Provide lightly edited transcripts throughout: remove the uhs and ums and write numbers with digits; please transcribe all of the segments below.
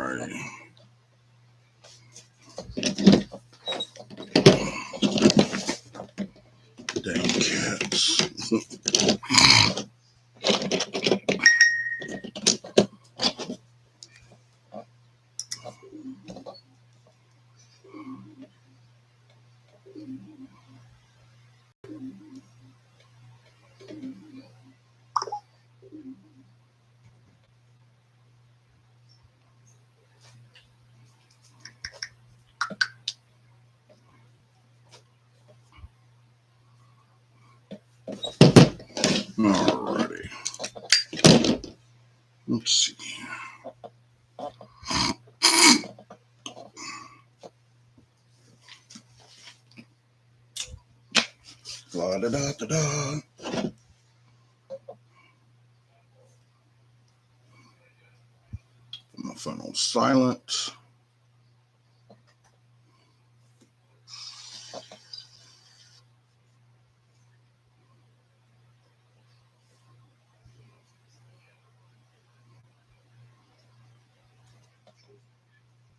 Alrighty. Dang cats. Alrighty. Let's see. La da da da da. Put my phone on silent.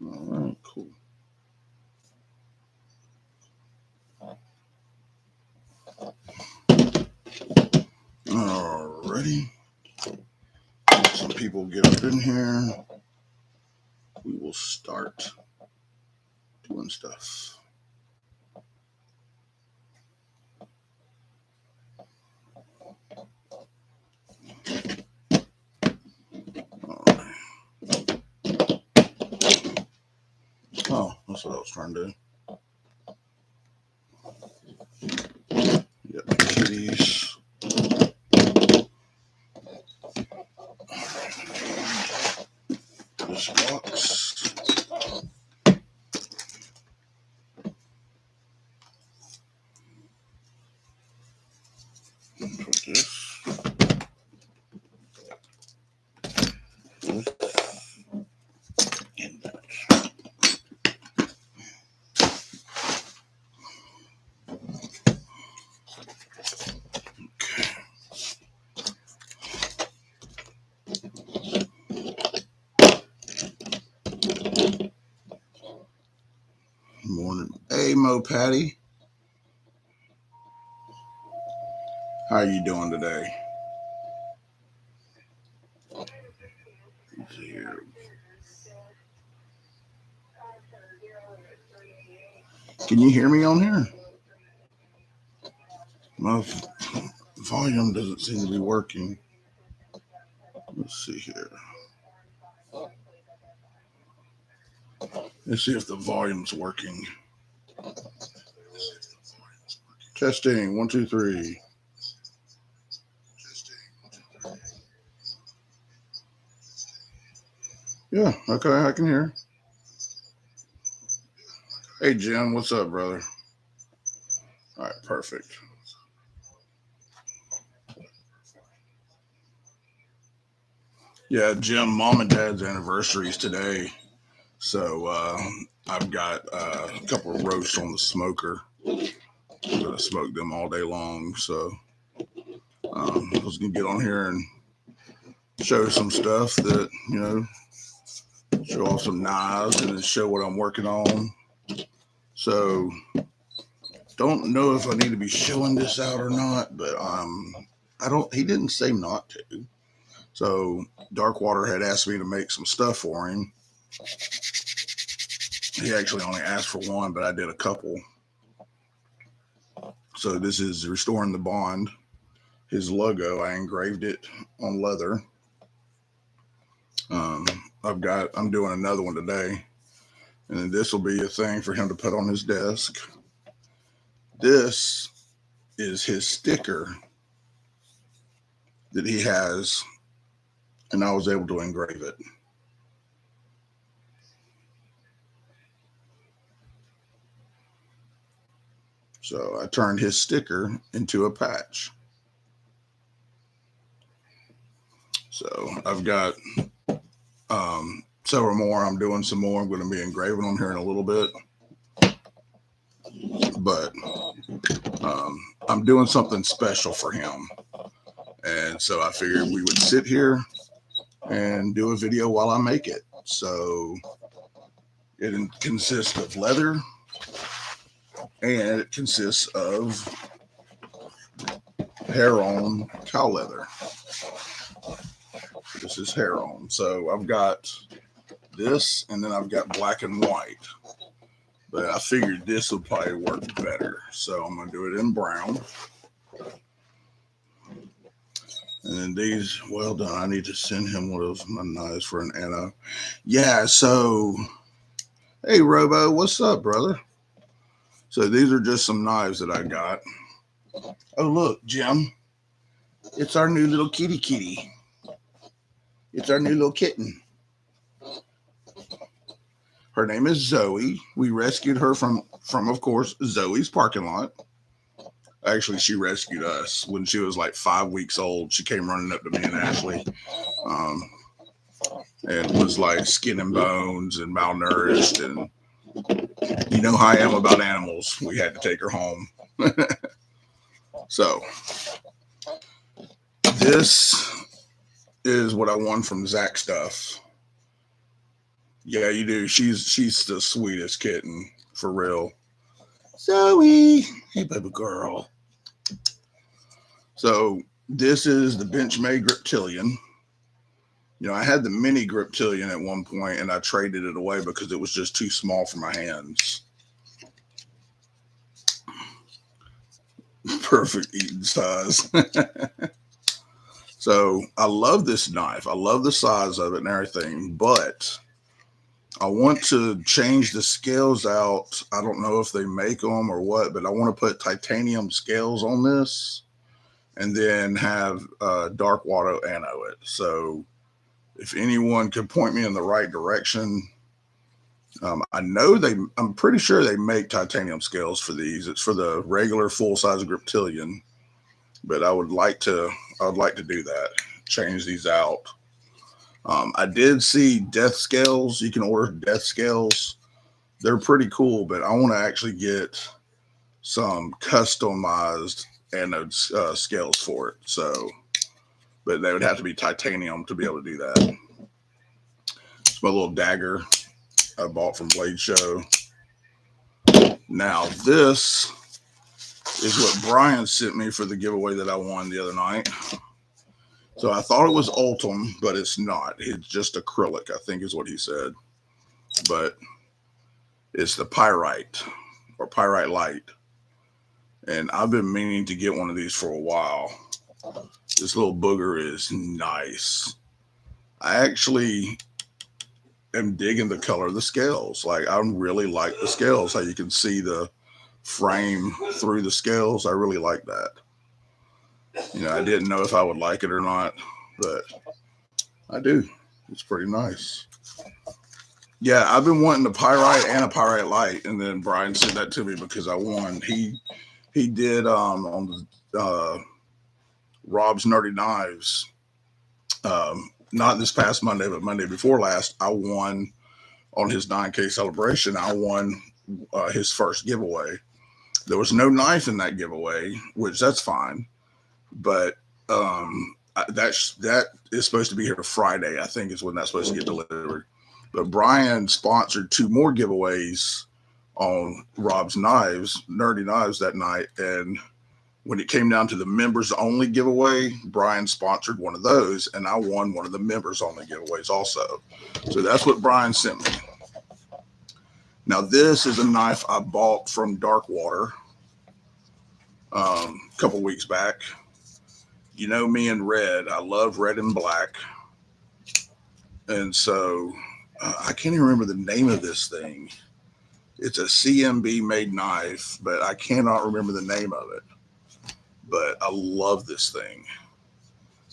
All right, cool. Alrighty. Some people get up in here. We will start doing stuff. Oh, that's what I was trying to do. Got the kitties. This box. Put this. And that. Morning. Hey, Mo Patty. How you doing today? Let's see here. Can you hear me on here? My volume doesn't seem to be working. Let's see here. Let's see if the volume's working. Testing. 1, 2, 3. Yeah, okay, I can hear. Hey, Jim, what's up, brother? All right, perfect. Yeah, Jim, mom and dad's anniversary is today. So I've got a couple of roasts on the smoker. I'm going to smoke them all day long. So I was going to get on here and show some stuff that, show off some knives and then show what I'm working on. So don't know if I need to be showing this out or not, but he didn't say not to. So Darkwater had asked me to make some stuff for him. He actually only asked for one, but I did a couple. So this is Restoring the Bond. His logo, I engraved it on leather. I'm doing another one today. And then this will be a thing for him to put on his desk. This is his sticker that he has, and I was able to engrave it. So I turned his sticker into a patch. So I've got several more. I'm doing some more. I'm going to be engraving them here in a little bit. But I'm doing something special for him. And so I figured we would sit here and do a video while I make it. So it consists of leather and it consists of hair on cow leather. This is hair on. So I've got this and then I've got black and white. But I figured this would probably work better. So I'm going to do it in brown. And then these, well done. I need to send him one of my knives for an Anna. Yeah, so, hey, Robo, what's up, brother? So these are just some knives that I got. Oh, look, Jim. It's our new little kitty. It's our new little kitten. Her name is Zoe. We rescued her from of course, Zoe's parking lot. Actually, she rescued us when she was like 5 weeks old. She came running up to me and Ashley and was like skin and bones and malnourished. And you know how I am about animals. We had to take her home. So this is what I won from Zach Stuff. Yeah, you do. She's the sweetest kitten, for real. Zoe, hey baby girl. So this is the Benchmade Griptilian. You know, I had the mini Griptilian at one point and I traded it away because it was just too small for my hands. Perfect eating size. So I love this knife. I love the size of it and everything, but I want to change the scales out. I don't know if they make them or what, but I want to put titanium scales on this and then have dark water anno it. So if anyone could point me in the right direction, I know I'm pretty sure they make titanium scales for these. It's for the regular full-size Griptilian, but I would like to do that. Change these out. I did see death scales. You can order death scales. They're pretty cool, but I want to actually get some customized anode scales for it. So, but they would have to be titanium to be able to do that. It's my little dagger I bought from Blade Show. Now this is what Brian sent me for the giveaway that I won the other night. So I thought it was Ultim, but it's not. It's just acrylic, I think is what he said. But it's the Pyrite or Pyrite Light. And I've been meaning to get one of these for a while. This little booger is nice. I actually am digging the color of the scales. Like, I really like the scales, how you can see the frame through the scales. I really like that. You know, I didn't know if I would like it or not, but I do. It's pretty nice. Yeah, I've been wanting a Pyrite and a Pyrite Light, and then Brian sent that to me because I won. He did on Rob's Nerdy Knives. Not this past Monday, but Monday before last, I won on his 9K celebration. I won his first giveaway. There was no knife in that giveaway, which that's fine. But that is supposed to be here Friday, I think is when that's supposed to get delivered. But Brian sponsored 2 more giveaways on Rob's Knives, Nerdy Knives that night. And when it came down to the members only giveaway, Brian sponsored one of those and I won one of the members only giveaways also. So that's what Brian sent me. Now this is a knife I bought from Darkwater a couple weeks back. You know me and red. I love red and black. And so I can't even remember the name of this thing. It's a CMB made knife, but I cannot remember the name of it. But I love this thing.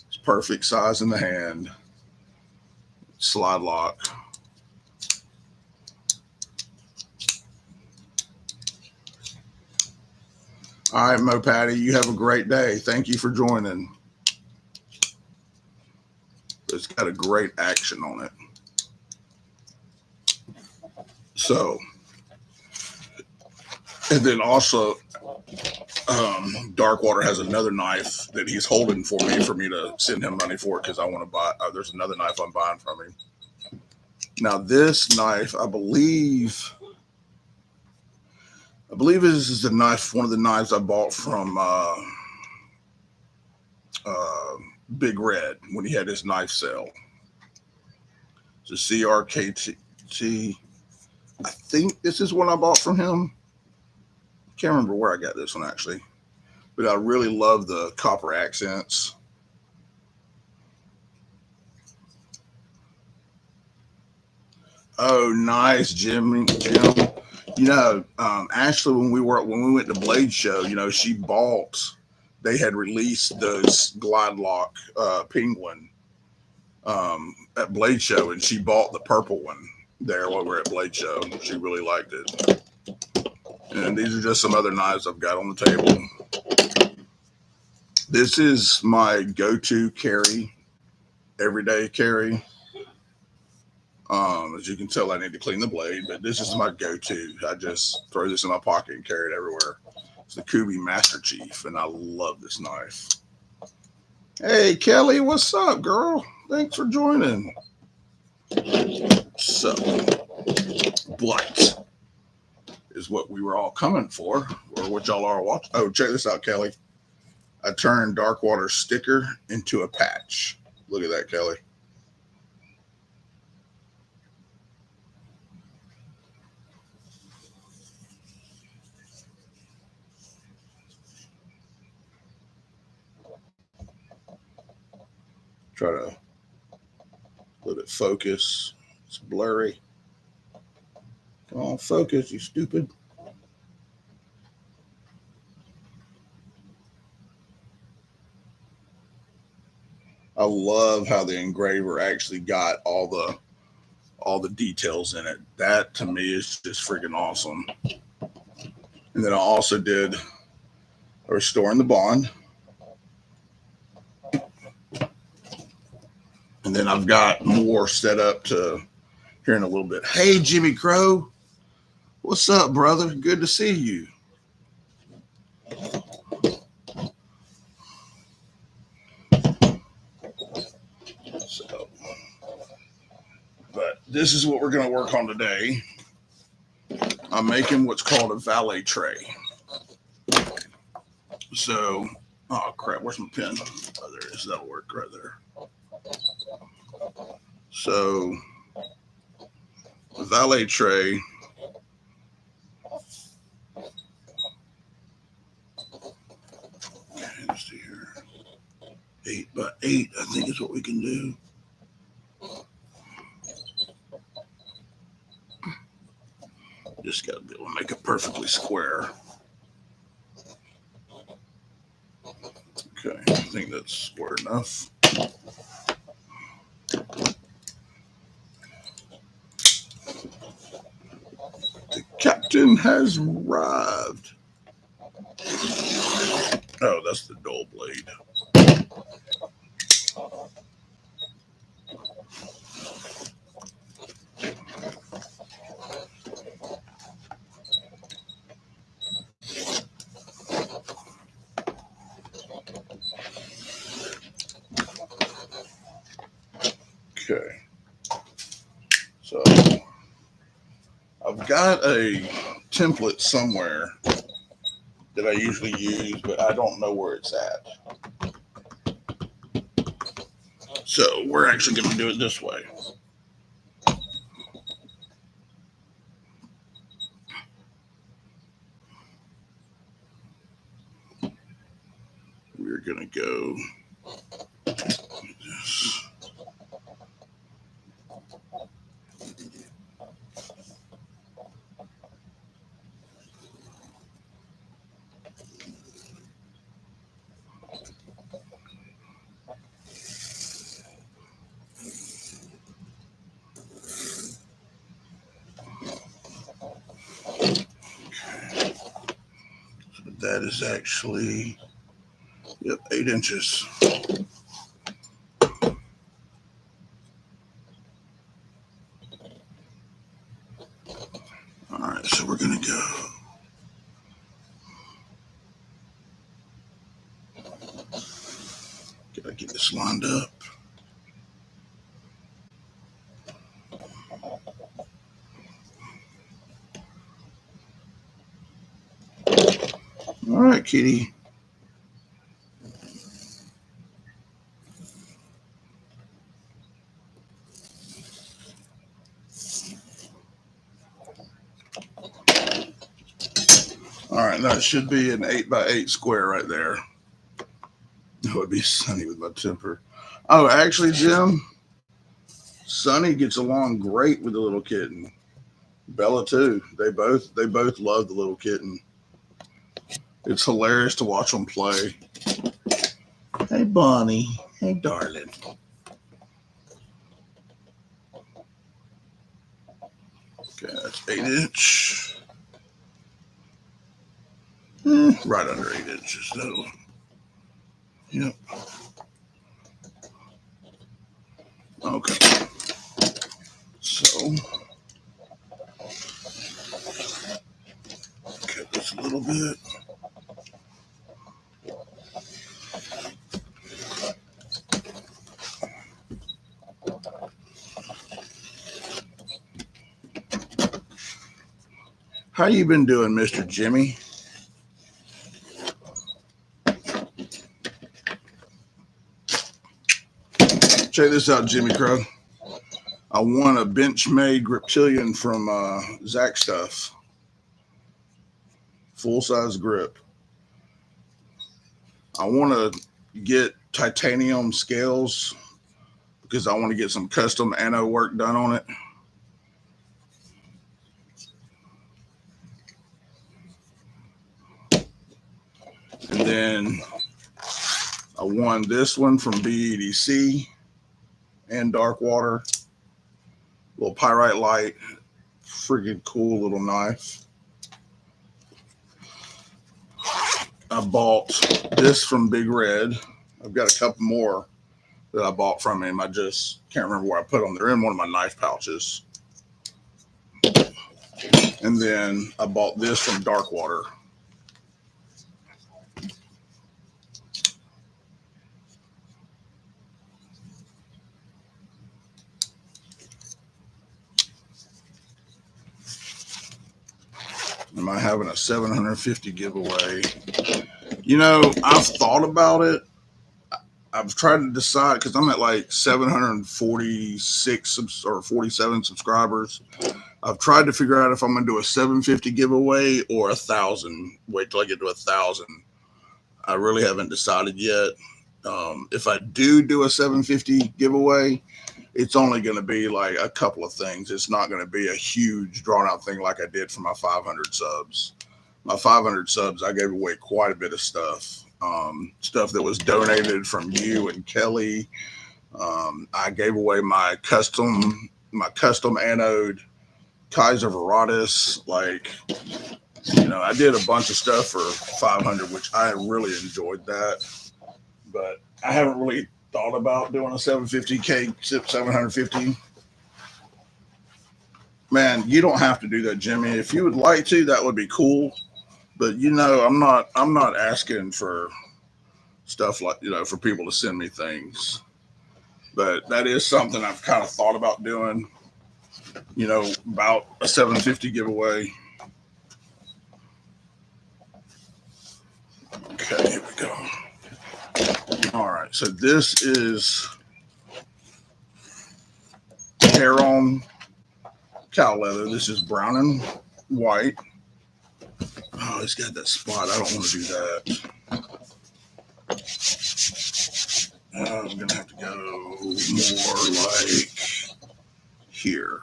It's perfect size in the hand. Slide lock. All right, Mo Patty, you have a great day. Thank you for joining. It's got a great action on it. So, and then also, Darkwater has another knife that he's holding for me to send him money for because I want to buy. There's another knife I'm buying from him. Now this knife, I believe this is the knife, one of the knives I bought from uh, Big Red when he had his knife sale. It's a CRKT. I think this is one I bought from him. Can't remember where I got this one actually, but I really love the copper accents. Oh, nice, Jim. Ashley, when we went to Blade Show, she bought. They had released those Glide Lock Penguin at Blade Show, and she bought the purple one there while we were at Blade Show. She really liked it. And these are just some other knives I've got on the table. This is my go-to carry, everyday carry. As you can tell, I need to clean the blade, but this is my go-to. I just throw this in my pocket and carry it everywhere. It's the Kubi Master Chief, and I love this knife. Hey, Kelly, what's up, girl? Thanks for joining. So, what is what we were all coming for, or what y'all are watching? Oh, check this out, Kelly. I turned Darkwater sticker into a patch. Look at that, Kelly. Try to let it focus. It's blurry. Come on, focus, you stupid. I love how the engraver actually got all the details in it. That to me is just freaking awesome. And then I also did a restoring the bond. And then I've got more set up to here in a little bit. Hey, Jimmy Crow. What's up, brother? Good to see you. So, but this is what we're going to work on today. I'm making what's called a valet tray. So, oh crap, where's my pen? Oh, there it is. That'll work right there. So, the valet tray. Let's see here. 8 by 8, I think is what we can do. Just got to be able to make it perfectly square. Okay, I think that's square enough. The captain has arrived. Oh, that's the dull blade. Okay. So I've got a template somewhere that I usually use, but I don't know where it's at. So we're actually going to do it this way. We're going to go this. So that is actually, yep, 8 inches. All right, so we're going to go. Gotta get this lined up. kitty. All right, that should be an 8x8 square right there. It would be Sunny with my temper. Oh, actually, Jim, Sunny gets along great with the little kitten. Bella too. They both love the little kitten. It's hilarious to watch them play. Hey, Bonnie. Hey, darling. Okay, that's 8 inch. Right under 8 inches. That'll. Yep. Okay. So, cut this a little bit. How you been doing, Mr. Jimmy? Check this out, Jimmy Crow. I won a Benchmade Griptilian from Zach Stuff. Full size grip. I want to get titanium scales because I want to get some custom anno work done on it. And then I won this one from BEDC and Dark Water. Little pyrite light. Freaking cool little knife. I bought this from Big Red. I've got a couple more that I bought from him. I just can't remember where I put them. They're in one of my knife pouches. And then I bought this from Dark Water. Am I having a 750 giveaway? You know, I've thought about it. I've tried to decide because I'm at like 746 or 47 subscribers. I've tried to figure out if I'm going to do a 750 giveaway or 1,000. Wait till I get to 1,000. I really haven't decided yet. If I do a 750 giveaway, it's only going to be like a couple of things. It's not going to be a huge drawn out thing like I did for my 500 subs. My 500 subs, I gave away quite a bit of stuff. Stuff that was donated from you and Kelly. I gave away my custom anode Kaiser Veratus. Like, you know, I did a bunch of stuff for 500, which I really enjoyed that. But I haven't really thought about doing a 750K 750. Man, you don't have to do that, Jimmy. If you would like to, that would be cool. But you know, I'm not asking for stuff like, you know, for people to send me things. But that is something I've kind of thought about doing, you know, about a 750 giveaway. Okay, here we go. All right, so this is hair on cow leather. This is brown and white. Oh, it's got that spot. I don't want to do that. I'm going to have to go more like here.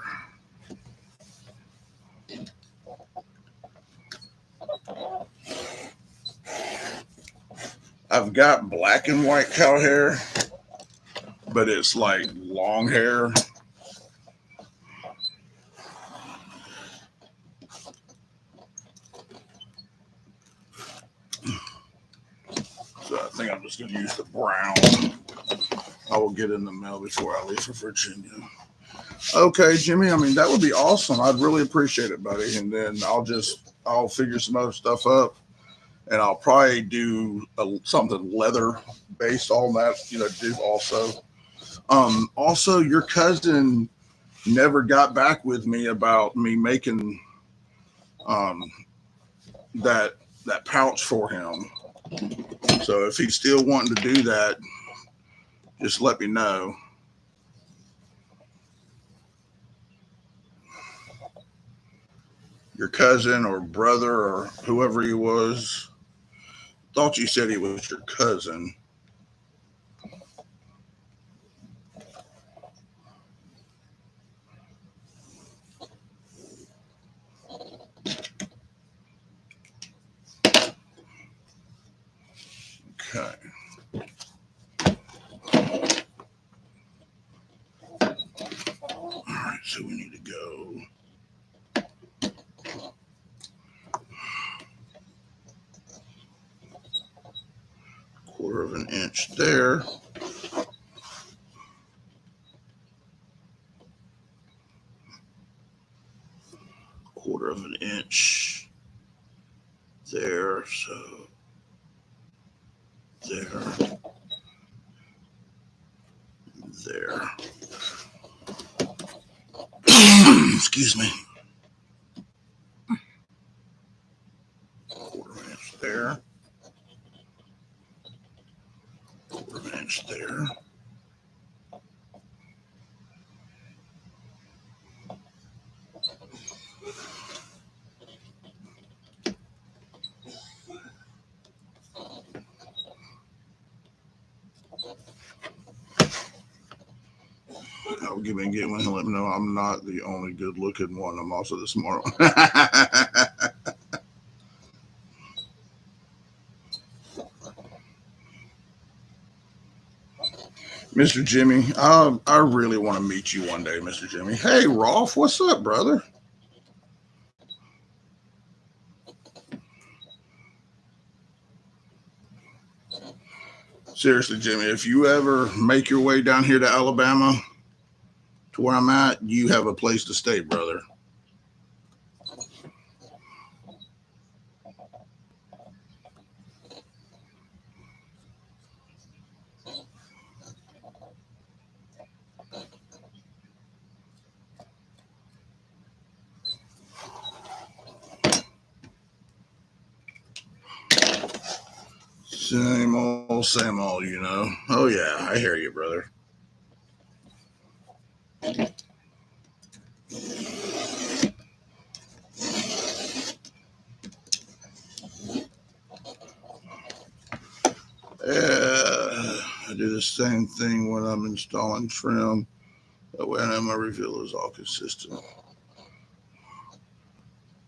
I've got black and white cow hair, but it's like long hair. So I think I'm just going to use the brown. I will get in the mail before I leave for Virginia. Okay, Jimmy. I mean, that would be awesome. I'd really appreciate it, buddy. And then I'll figure some other stuff up. And I'll probably do something leather based on that, you know, do also. Also, your cousin never got back with me about me making that pouch for him. So if he's still wanting to do that, just let me know. Your cousin or brother or whoever he was. Thought you said he was your cousin. Okay. All right, so we need to go quarter of an inch there. Quarter of an inch there. So there, there. Excuse me. Quarter of an inch there. Quarter of an inch there. I'll give me get one. He'll let me know I'm not the only good looking one. I'm also the smart one. Mr. Jimmy, I really want to meet you one day, Mr. Jimmy. Hey, Rolf, what's up, brother? Seriously, Jimmy, if you ever make your way down here to Alabama, to where I'm at, you have a place to stay, brother. Same old, you know. Oh, yeah, I hear you, brother. I do the same thing when I'm installing trim. That way I know my refill is all consistent.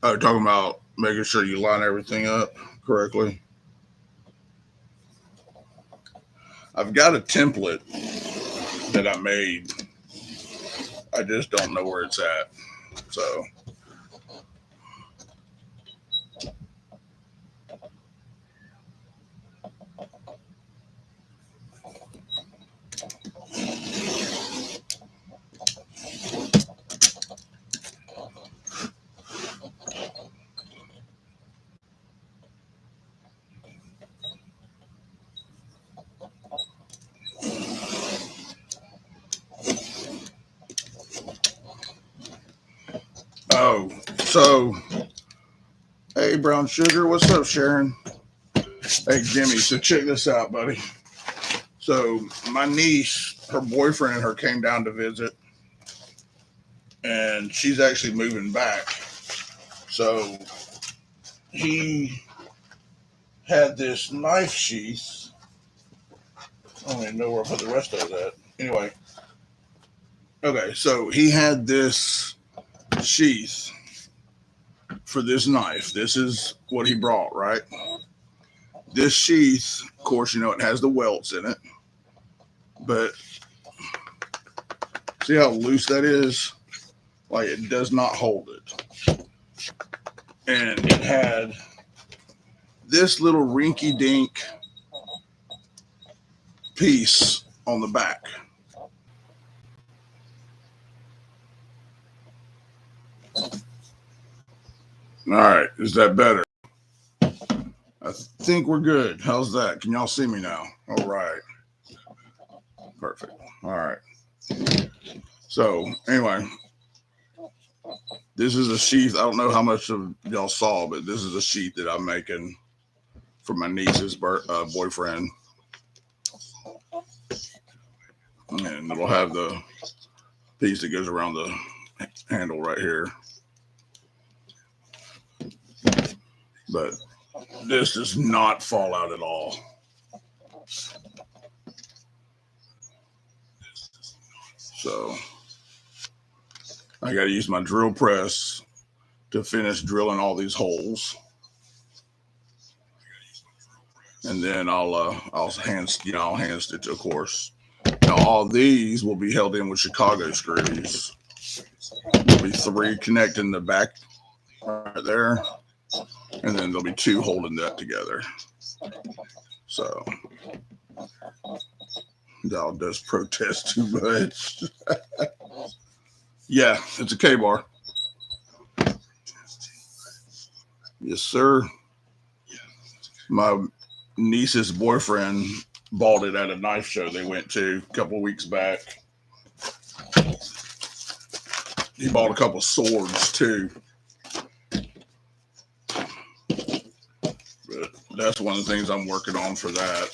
Oh, talking about making sure you line everything up correctly. I've got a template that I made. I just don't know where it's at. So, oh, so, hey, Brown Sugar, what's up, Sharon? Hey, Jimmy, so check this out, buddy. So, my niece, her boyfriend and her came down to visit, and she's actually moving back. So, he had this knife sheath. I don't even know where I put the rest of it at. Anyway, okay, so he had this sheath for this knife. This is what he brought, right? This sheath, of course, you know, it has the welts in it, but see how loose that is? Like it does not hold it. And it had this little rinky dink piece on the back. All right, is that better? I think we're good. How's that? Can y'all see me now? All right. Perfect. All right. So, anyway, this is a sheath. I don't know how much of y'all saw, but this is a sheath that I'm making for my niece's boyfriend, and it'll have the piece that goes around the handle right here. But this does not fall out at all. So I got to use my drill press to finish drilling all these holes, and then I'll hand stitch, of course. Now all these will be held in with Chicago screws. There'll be 3 connecting the back right there, and then there'll be 2 holding that together. So y'all does protest too much. Yeah, it's a K-bar. Yes, sir. My niece's boyfriend bought it at a knife show they went to a couple weeks back. He bought a couple swords too. But that's one of the things I'm working on for that.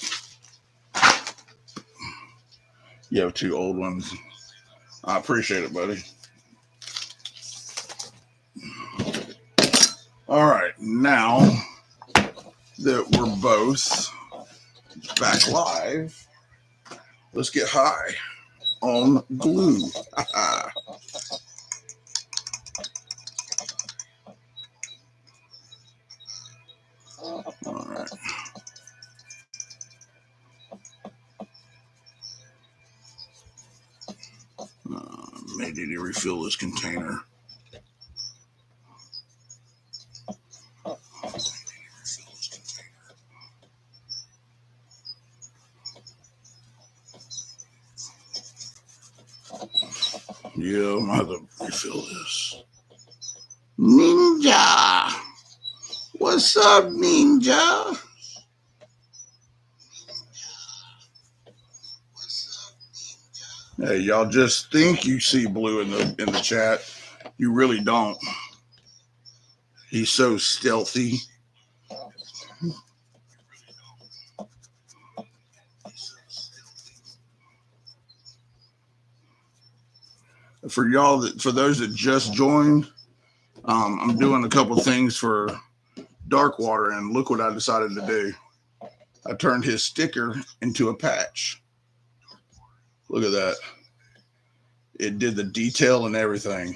You have 2 old ones. I appreciate it, buddy. All right, now that we're both back live, let's get high on glue. All right. May need to refill this container. Yeah, I'm gonna have to refill this. Ninja! What's up, Ninja? Hey, y'all just think you see Blue in the chat. You really don't. He's so stealthy. For those that just joined, I'm doing a couple things for Darkwater, and look what I decided to do. I turned his sticker into a patch. Look at that. It did the detail and everything.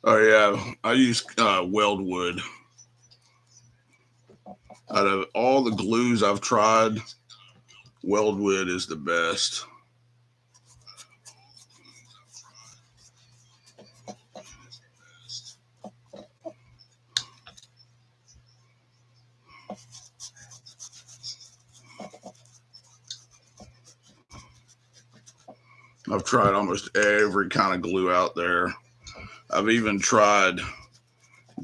Oh yeah, I use Weldwood. Out of all the glues I've tried, Weldwood is the best. I've tried almost every kind of glue out there. I've even tried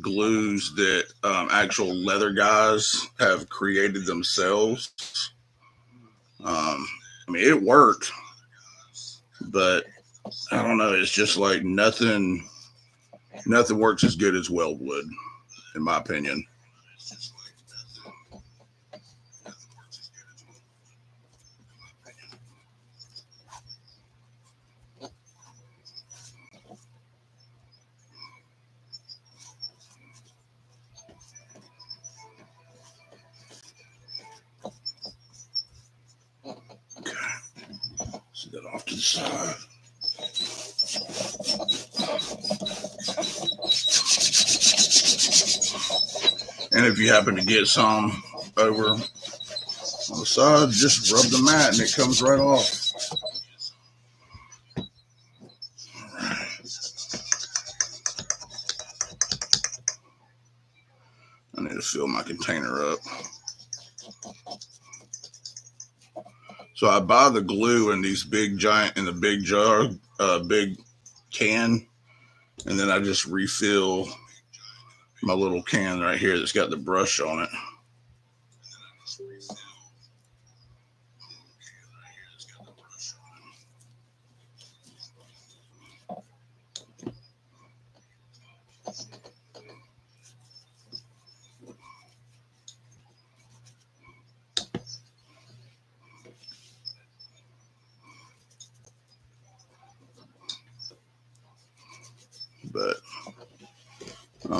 glues that actual leather guys have created themselves. I mean, it worked, but I don't know. It's just like nothing works as good as Weldwood, in my opinion. Set that off to the side. And if you happen to get some over on the side, just rub the mat and it comes right off. I need to fill my container up. So I buy the glue in these big jar, big can, and then I just refill my little can right here that's got the brush on it.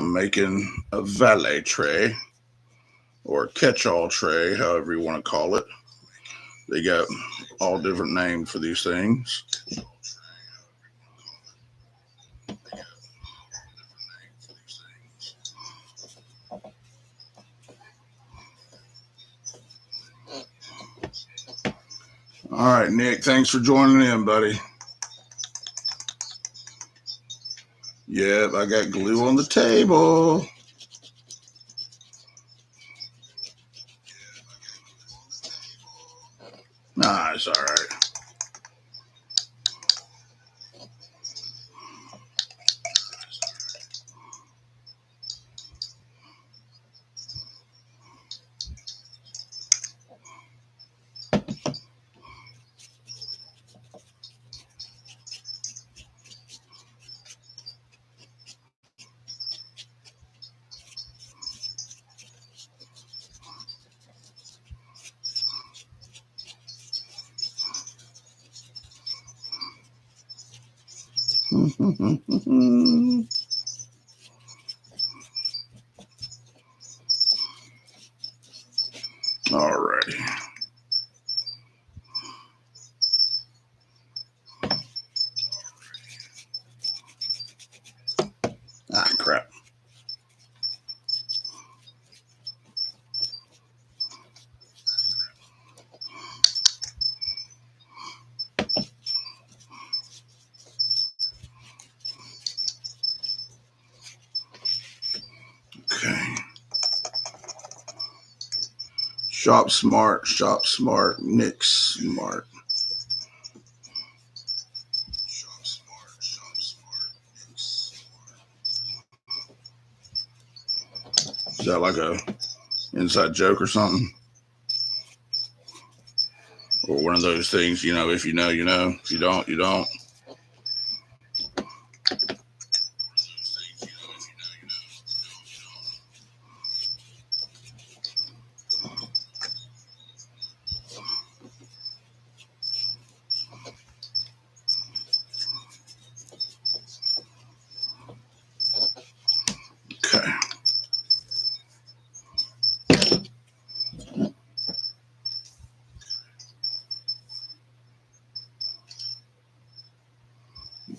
I'm making a valet tray or catch-all tray, however you want to call it. They got all different names for these things. All right, Nick, thanks for joining in, buddy. Yep, I got glue on the table. Nah, it's all right. All righty. Ah, crap. Okay. Shop smart, Nick smart. Is that like a inside joke or something? Or one of those things, you know, if you know, you know. If you don't, you don't. Okay.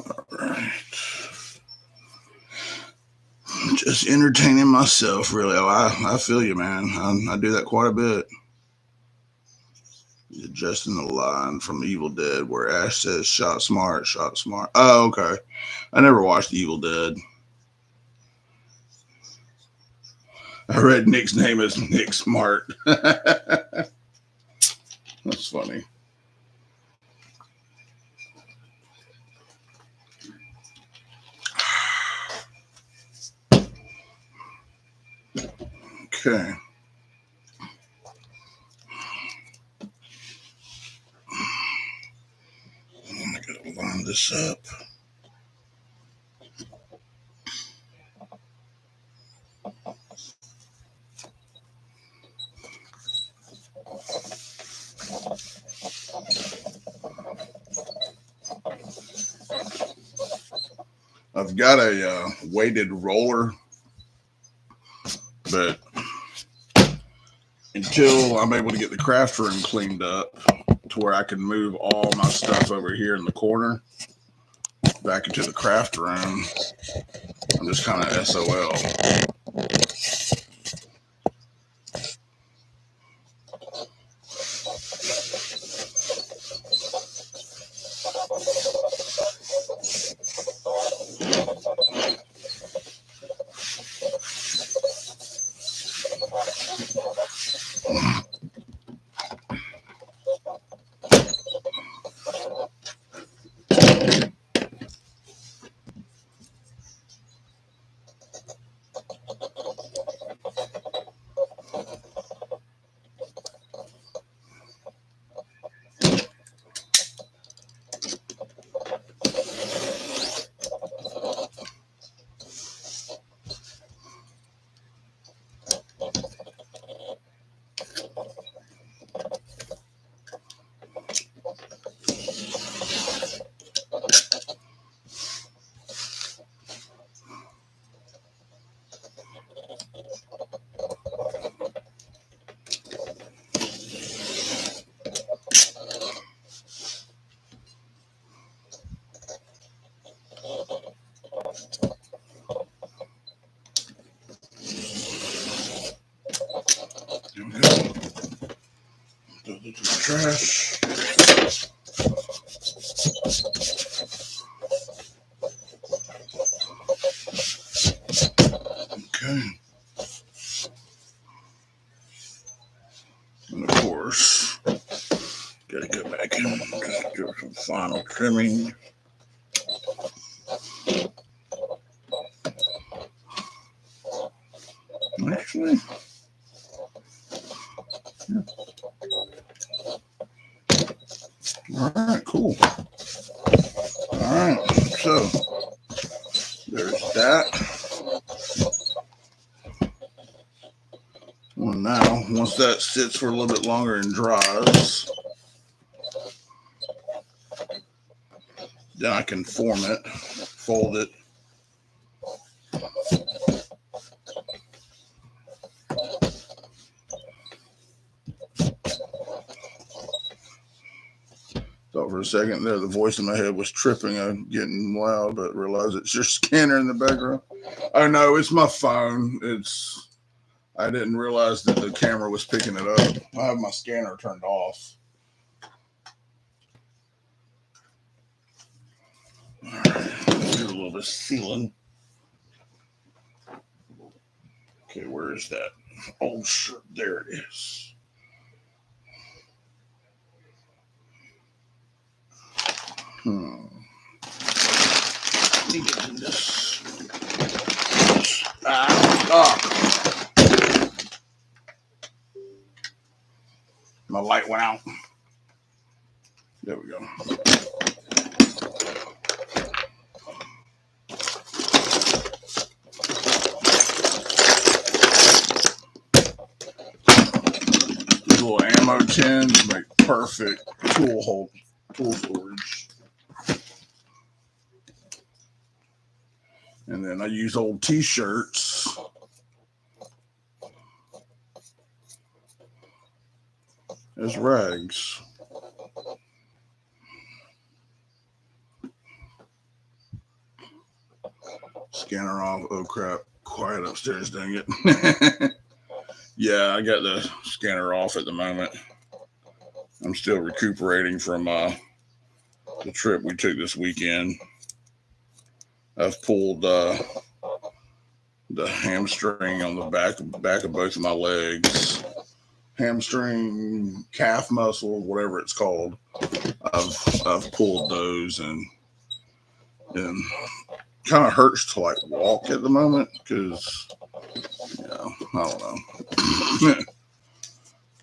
All right. Just entertaining myself, really. Oh, I feel you, man. I do that quite a bit. Adjusting the line from Evil Dead where Ash says shot smart, shot smart. Oh, okay. I never watched Evil Dead. I read Nick's name as Nick Smart. That's funny. Okay. I'm going to line this up. I've got a weighted roller, but until I'm able to get the craft room cleaned up to where I can move all my stuff over here in the corner back into the craft room, I'm just kind of SOL. Trash. Okay. And of course, gotta go back and just do some final trimming. Actually, yeah. All right, cool. All right, so there's that. Well, now, once that sits for a little bit longer and dries, then I can form it, fold it. Thought for a second there the voice in my head was tripping and getting loud, but realized it's your scanner in the background. Oh no, it's my phone. I didn't realize that the camera was picking it up. I have my scanner turned off. All right, let's do a little bit of sealing. Okay, where is that? Oh, sure, there it is. Let me get in this. My light went out. There we go. These little ammo tins make perfect tool storage. And then I use old t-shirts as rags. Scanner off. Oh crap. Quiet upstairs, dang it. Yeah, I got the scanner off at the moment. I'm still recuperating from the trip we took this weekend. I've pulled the hamstring on the back of both of my legs. Hamstring, calf muscle, whatever it's called. I've pulled those and kind of hurts to like walk at the moment because I don't know.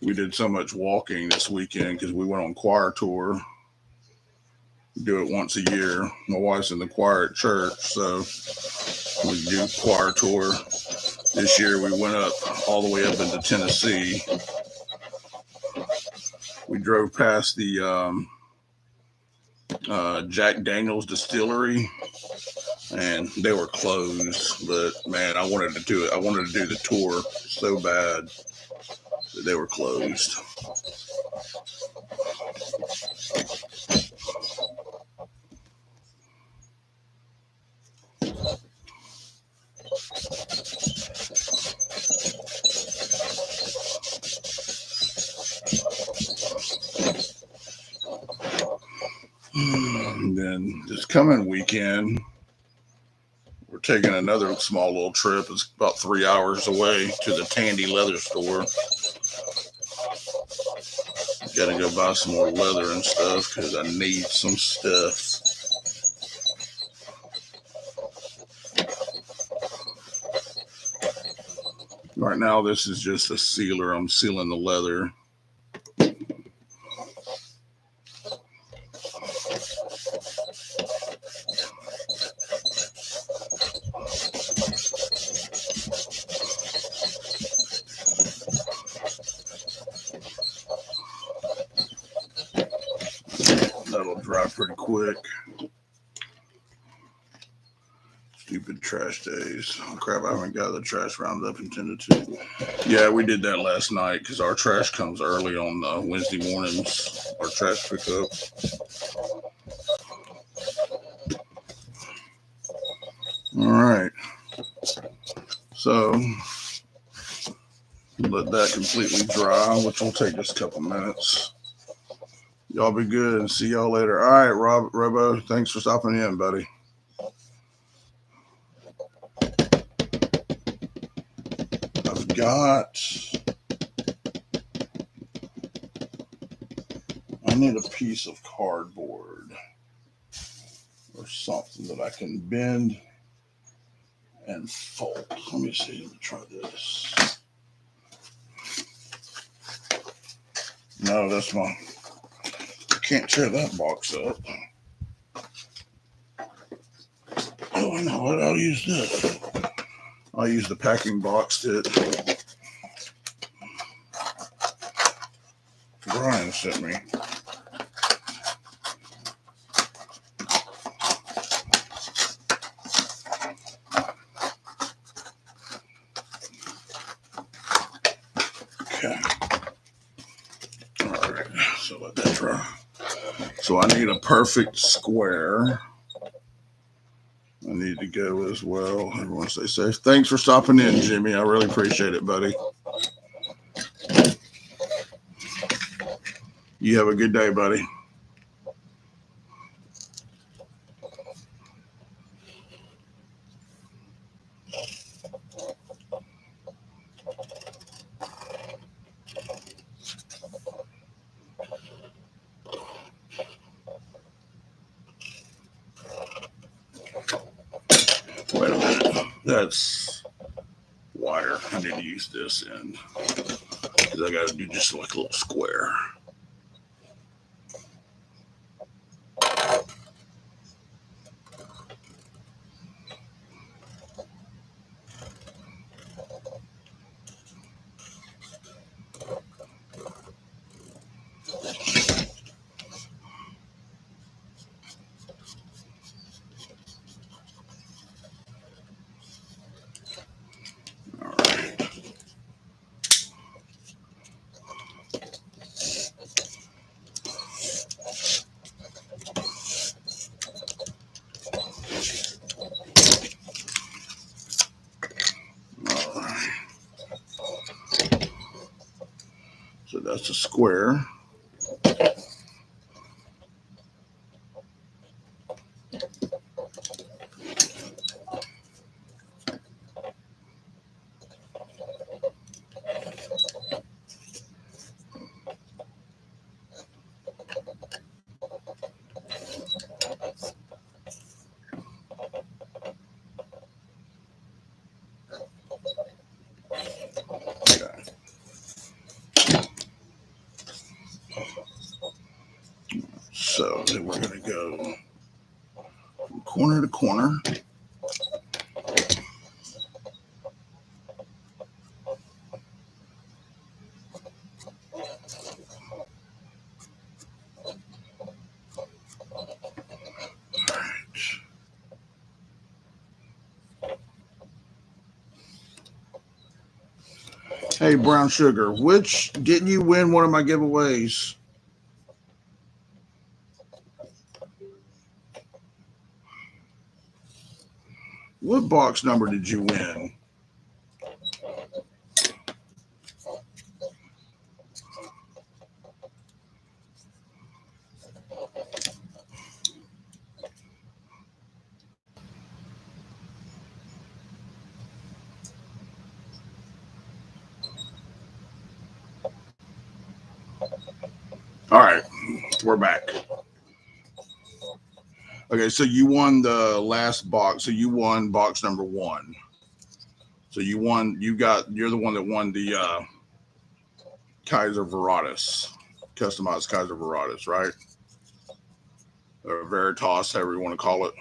We did so much walking this weekend because we went on choir tour. We do it once a year. My wife's in the choir at church, so we do choir tour. This year we went up all the way up into Tennessee. We drove past the Jack Daniel's distillery, and they were closed. But man, I wanted to do it. I wanted to do the tour so bad that they were closed. And then this coming weekend, we're taking another small little trip. It's about 3 hours away to the Tandy leather store. Got to go buy some more leather and stuff because I need some stuff. Right now, this is just a sealer. I'm sealing the leather. That'll dry pretty quick. Stupid trash days. Oh, crap, I haven't got the trash rounded up and tended to. Yeah, we did that last night because our trash comes early on Wednesday mornings. Our trash pickup. All right. So Let that completely dry, which will take just a couple minutes. Y'all be good and see y'all later. All right, Robo, thanks for stopping in, buddy. I need a piece of cardboard or something that I can bend and fold. Let me see. Let me try this. No, that's my. I can't tear that box up. Oh, I know what. I'll use this. I'll use the packing box that Brian sent me. Okay. All right. So let that dry. So I need a perfect square. I need to go as well. Everyone stay safe. Thanks for stopping in, Jimmy. I really appreciate it, buddy. You have a good day, buddy. Wait a minute. That's wire. I need to use this end because I got to do just like a little square. So that's a square. Okay. So then we're going to go from corner to corner. Hey, Brown Sugar, which didn't you win one of my giveaways? What box number did you win? All right, we're back. Okay, so you won the last box. So you won box number 1. So you won. You're the one that won the Kaiser Veratus, customized Kaiser Veratus, right? Or Veritas, however you want to call it.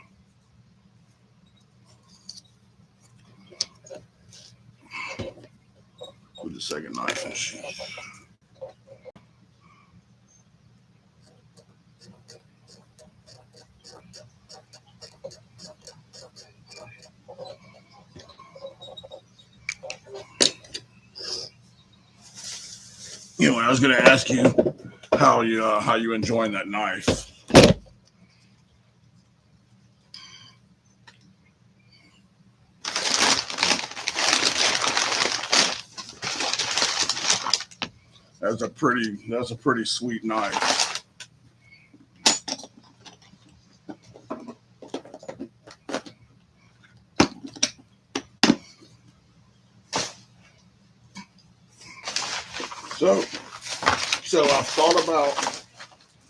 With the second knife and sheath. I was going to ask you how you enjoying that knife. That's a pretty sweet knife. So I've thought about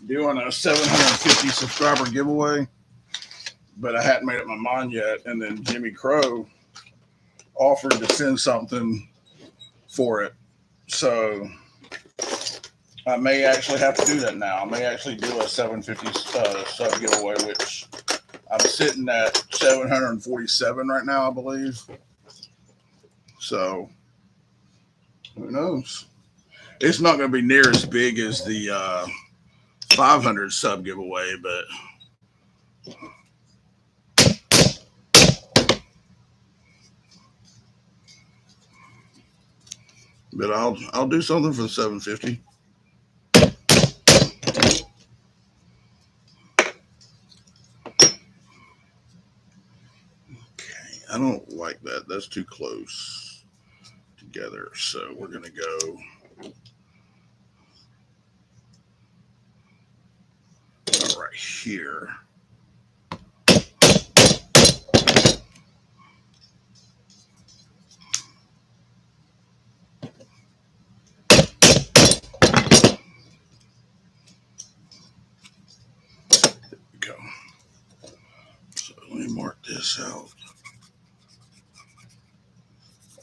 doing a 750 subscriber giveaway, but I hadn't made up my mind yet. And then Jimmy Crow offered to send something for it. So I may actually have to do that now. I may actually do a 750 sub giveaway, which I'm sitting at 747 right now, I believe. So who knows? It's not going to be near as big as the 500 sub giveaway, but I'll do something for the 750. Okay, I don't like that. That's too close together. So we're gonna go right here. Go. So let me mark this out.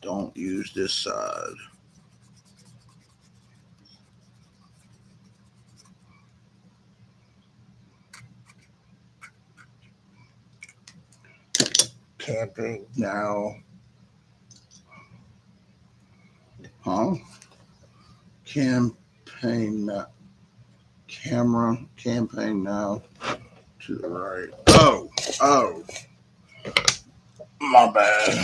Don't use this side. Camping now. Huh? Campaign now. Camera. Campaign now. To the right. Oh. My bad.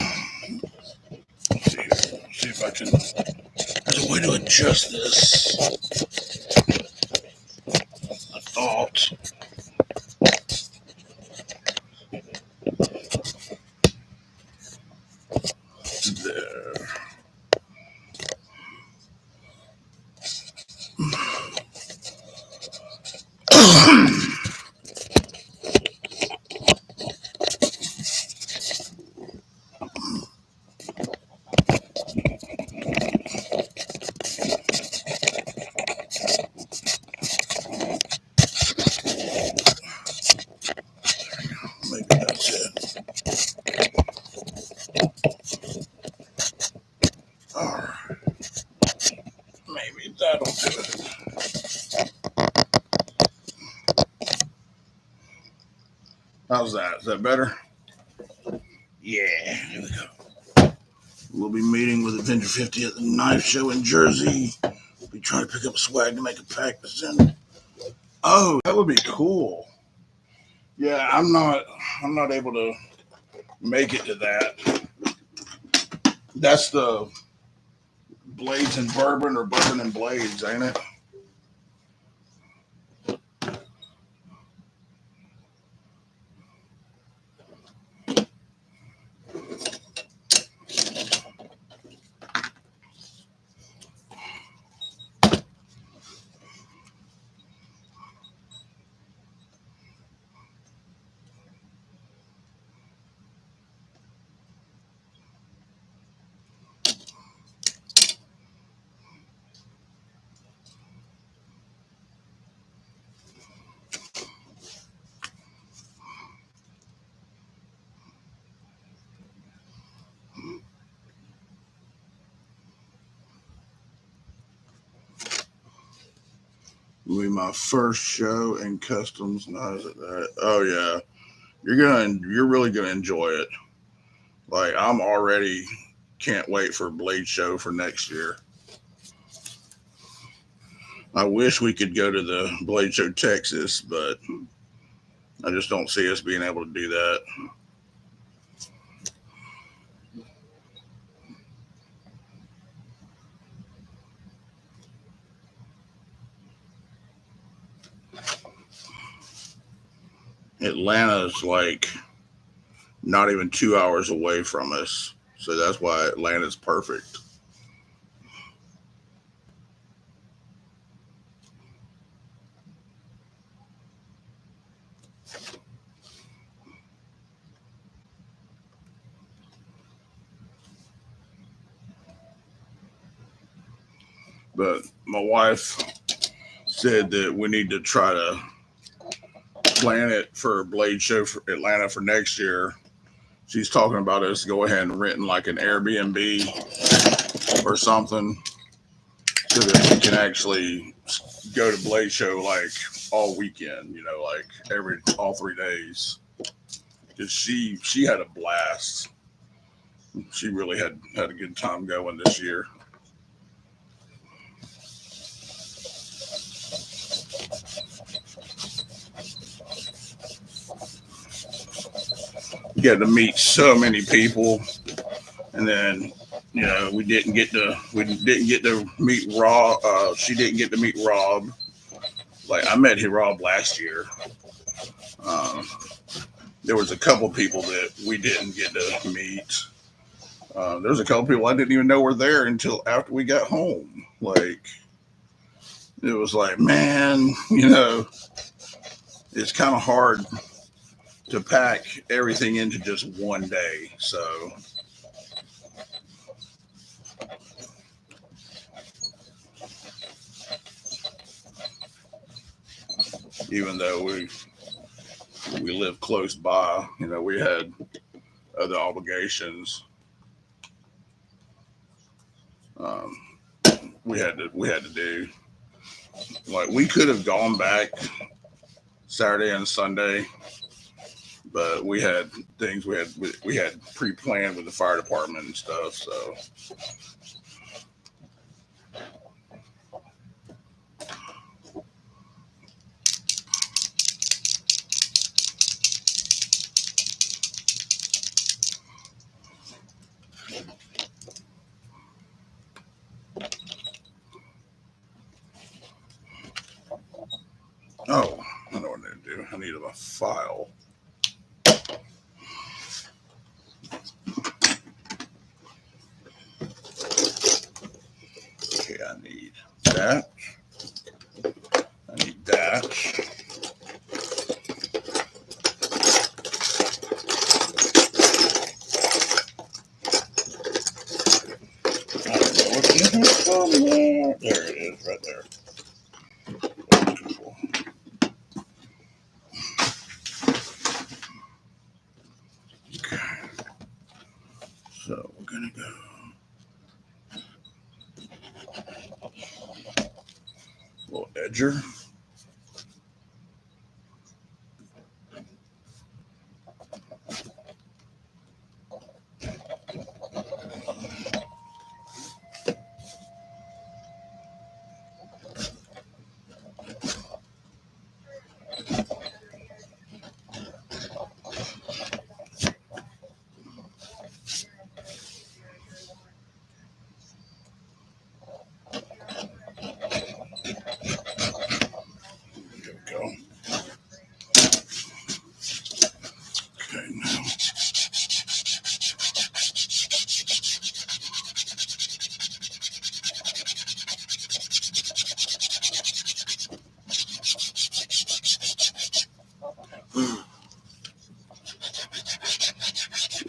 See if I can. There's a way to adjust this. I thought. There. Maybe that's it. Alright. Maybe that'll do it. How's that? Is that better? Yeah. Here we go. We'll be meeting with Avenger 50 at the knife show in Jersey. We'll be trying to pick up swag to make a pack to send. Oh, that would be cool. Yeah, I'm not able to make it to that. That's the Blades and Bourbon or Bourbon and Blades, ain't it? Will be my first show in customs. No, is it that? Oh yeah, you're really gonna enjoy it. Like I'm already can't wait for Blade Show for next year. I wish we could go to the Blade Show Texas, but I just don't see us being able to do that. Atlanta's like not even 2 hours away from us. So that's why Atlanta's perfect. But my wife said that we need to try to plan it for Blade Show for Atlanta for next year. She's talking about us go ahead and renting like an Airbnb or something so that we can actually go to Blade Show like all weekend, like every all 3 days. Because she had a blast. She really had a good time going this year. We got to meet so many people, and then we didn't get to meet Rob. She didn't get to meet Rob. Like I met Rob last year. Um, there was a couple people that we didn't get to meet. There was a couple people I didn't even know were there until after we got home. Like it was like, man, it's kind of hard to pack everything into just one day. So even though we live close by, we had other obligations. Um, we had to do. Like we could have gone back Saturday and Sunday, but we had things we had pre-planned with the fire department and stuff. So oh, I know what I need to do. I need a file. Okay, I need that. I need that. I don't know what's in here somewhere. There it is, right there. Cool. Okay. So we're gonna go. A little edger. There we go. Okay, now.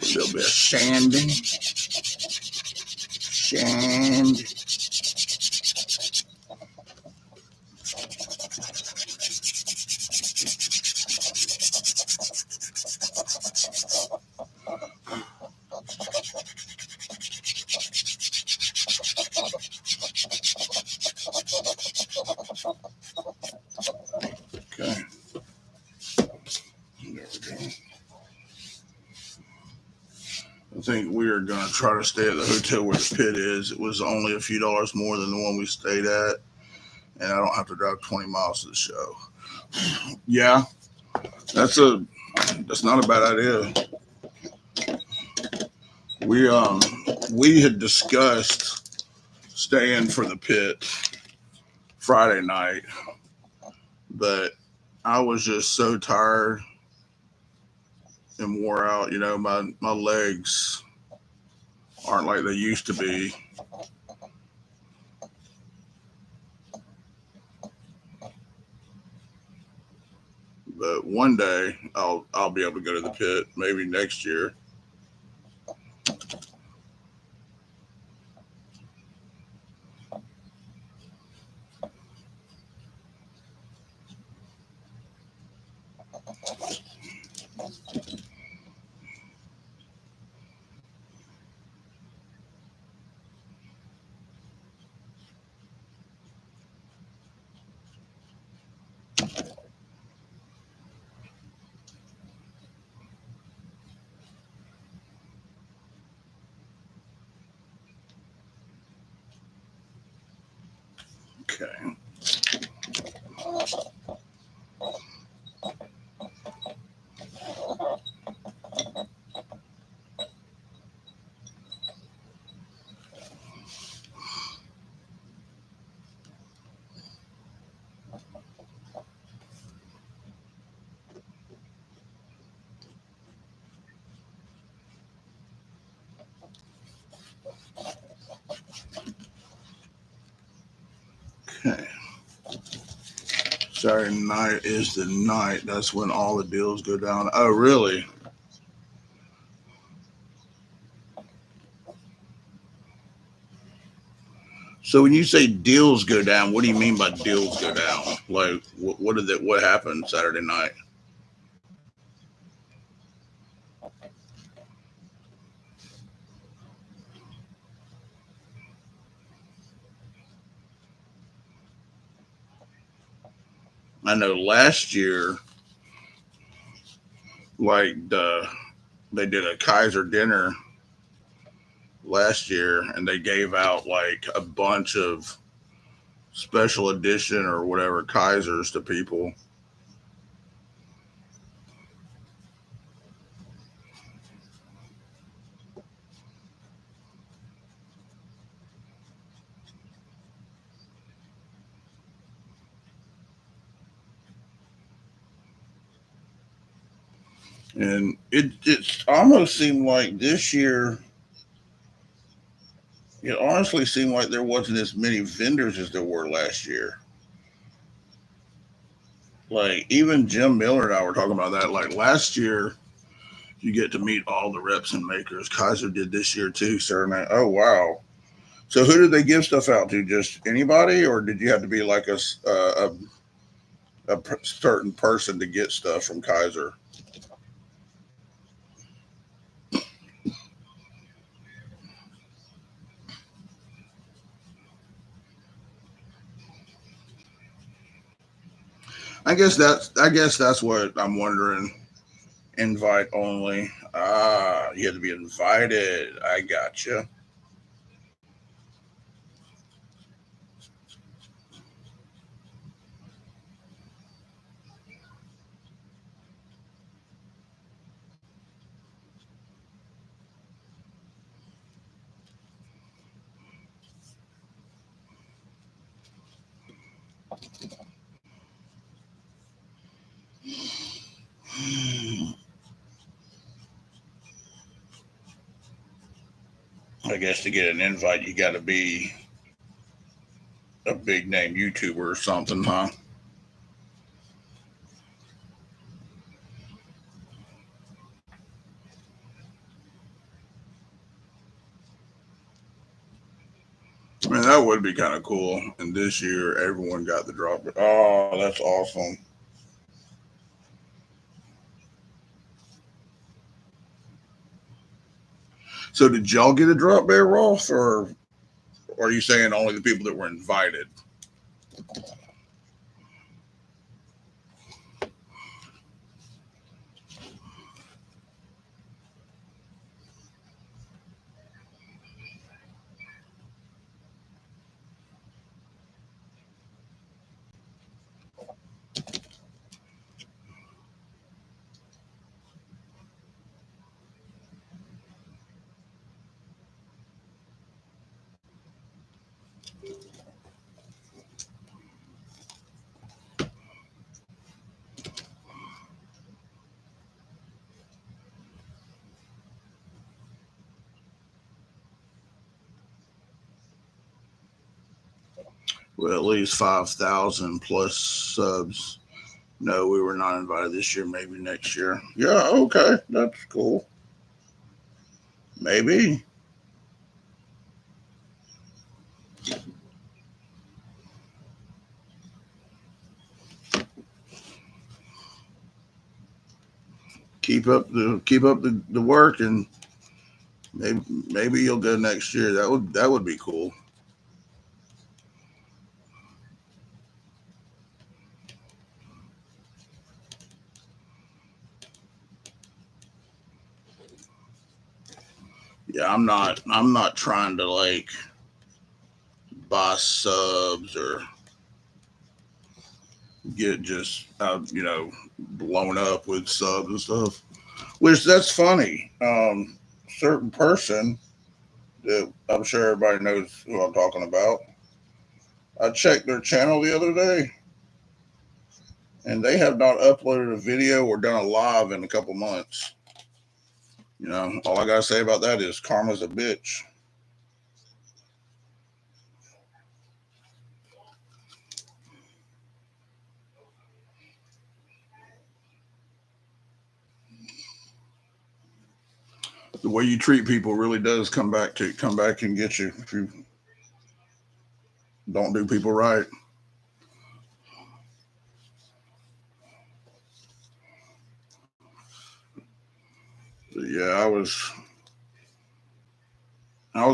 A little bit of sanding. Sand. Okay. There we go. I think we are going to try to stay at the hotel where the pit is. It was only a few dollars more than the one we stayed at, and I don't have to drive 20 miles to the show. Yeah, that's not a bad idea. We had discussed staying for the pit Friday night, but I was just so tired and wore out. My legs aren't like they used to be. But one day I'll be able to go to the pit. Maybe next year. Okay. Okay. Saturday night is the night. That's when all the deals go down. Oh, really? So when you say deals go down, what do you mean by deals go down? Like, what did that? What happened Saturday night? I know last year, they did a Kaiser dinner last year, and they gave out like a bunch of special edition or whatever Kaisers to people. And it almost seemed like this year, it honestly seemed like there wasn't as many vendors as there were last year. Like even Jim Miller and I were talking about that. Like last year, you get to meet all the reps and makers. Kaiser did this year too, sir. And oh wow! So who did they give stuff out to? Just anybody, or did you have to be like a certain person to get stuff from Kaiser? I guess that's what I'm wondering. Invite only. Ah, you had to be invited. I gotcha. I guess to get an invite, you got to be a big name YouTuber or something, huh? I mean, that would be kind of cool. And this year, everyone got the drop. Oh, that's awesome. So, did y'all get a drop bear, Ross, or are you saying only the people that were invited? Well, at least 5,000 plus subs. No, we were not invited this year. Maybe next year. Yeah, okay, that's cool. Maybe. Keep up the work, and maybe you'll go next year. That would be cool. Yeah, I'm not trying to like buy subs or get just blown up with subs and stuff. Which that's funny. Certain person that I'm sure everybody knows who I'm talking about. I checked their channel the other day, and they have not uploaded a video or done a live in a couple months. All I gotta say about that is karma's a bitch. The way you treat people really does come back and get you if you don't do people right. But yeah, I was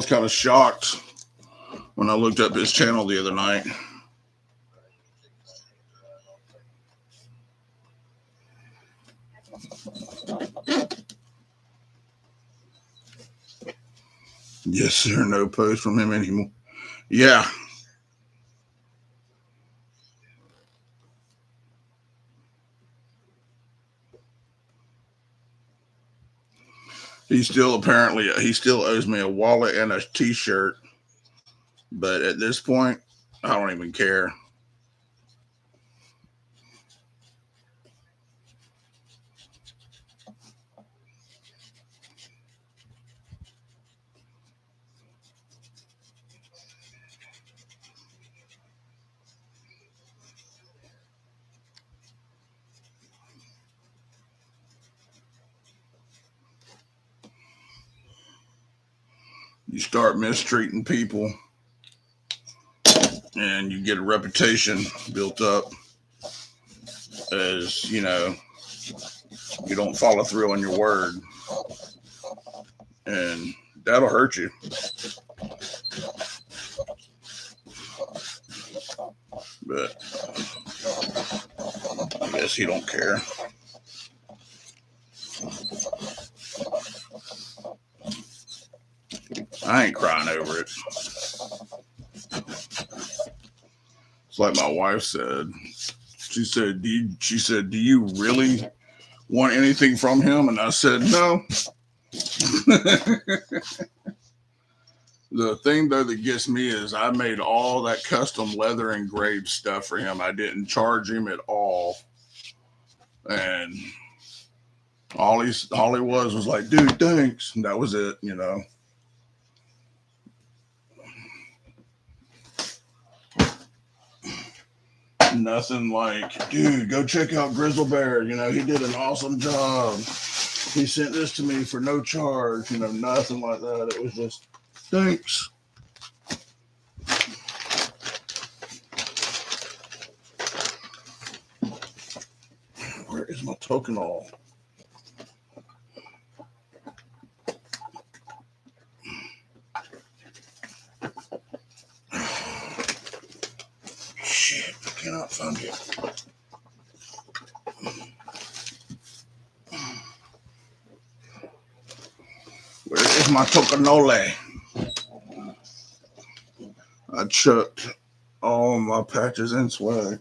kind of shocked when I looked up his channel the other night. Yes, sir. No post from him anymore. Yeah, he still owes me a wallet and a T-shirt. But at this point, I don't even care. You start mistreating people, and you get a reputation built up as you don't follow through on your word, and that'll hurt you. But I guess he don't care. I ain't crying over it. It's like my wife said. Do you really want anything from him? And I said, no. The thing though that gets me is I made all that custom leather engraved stuff for him. I didn't charge him at all, and all he was like, dude, thanks. And that was it. Nothing like, dude, go check out Grizzle Bear. He did an awesome job. He sent this to me for no charge. Nothing like that. It was just, thanks. Where is my tokenol? Shit, I cannot find it. Where is my tokenole? I chucked all my patches in swag.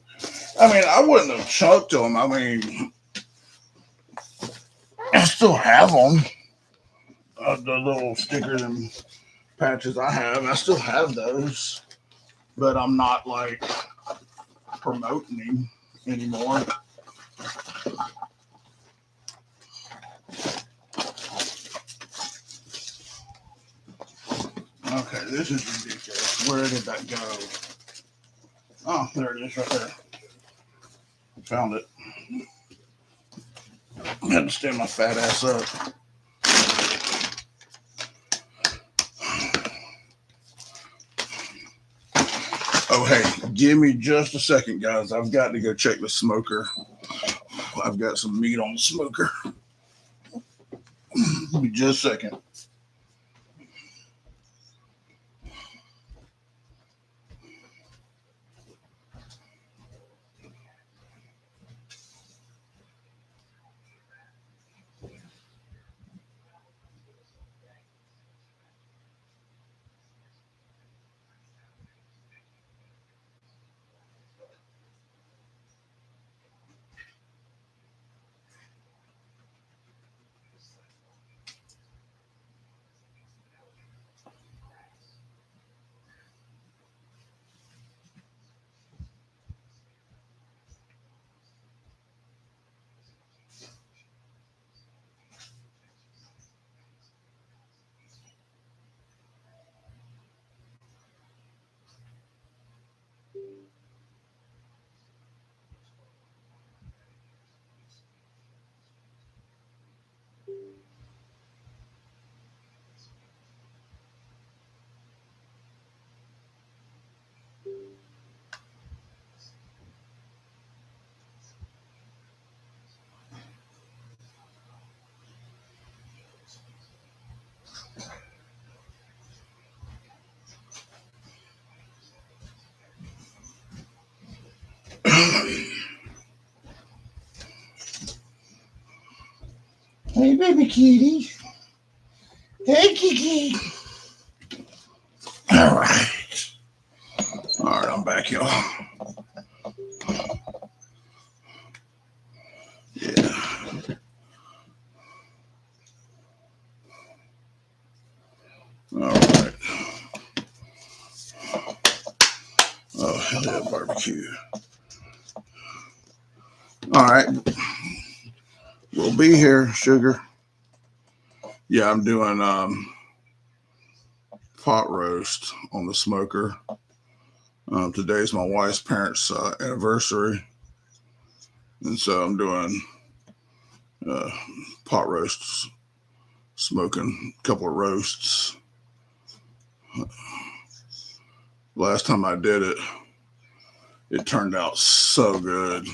I mean, I wouldn't have chucked them. I mean, I still have them. The little stickers and patches I have, I still have those. But I'm not like promoting him anymore. Okay, this is ridiculous. Where did that go? Oh, there it is right there. Found it. I had to stand my fat ass up. Oh, hey, give me just a second, guys. I've got to go check the smoker. I've got some meat on the smoker. Give me just a second. Hey, baby kitty. Hey, Kiki. All right. All right, I'm back, y'all. Yeah. All right. Oh, hell yeah, barbecue. All right. We'll be here, sugar. Yeah, I'm doing pot roast on the smoker. Today's my wife's parents' anniversary, and so I'm doing uh, pot roasts, smoking a couple of roasts. Last time I did it, it turned out so good.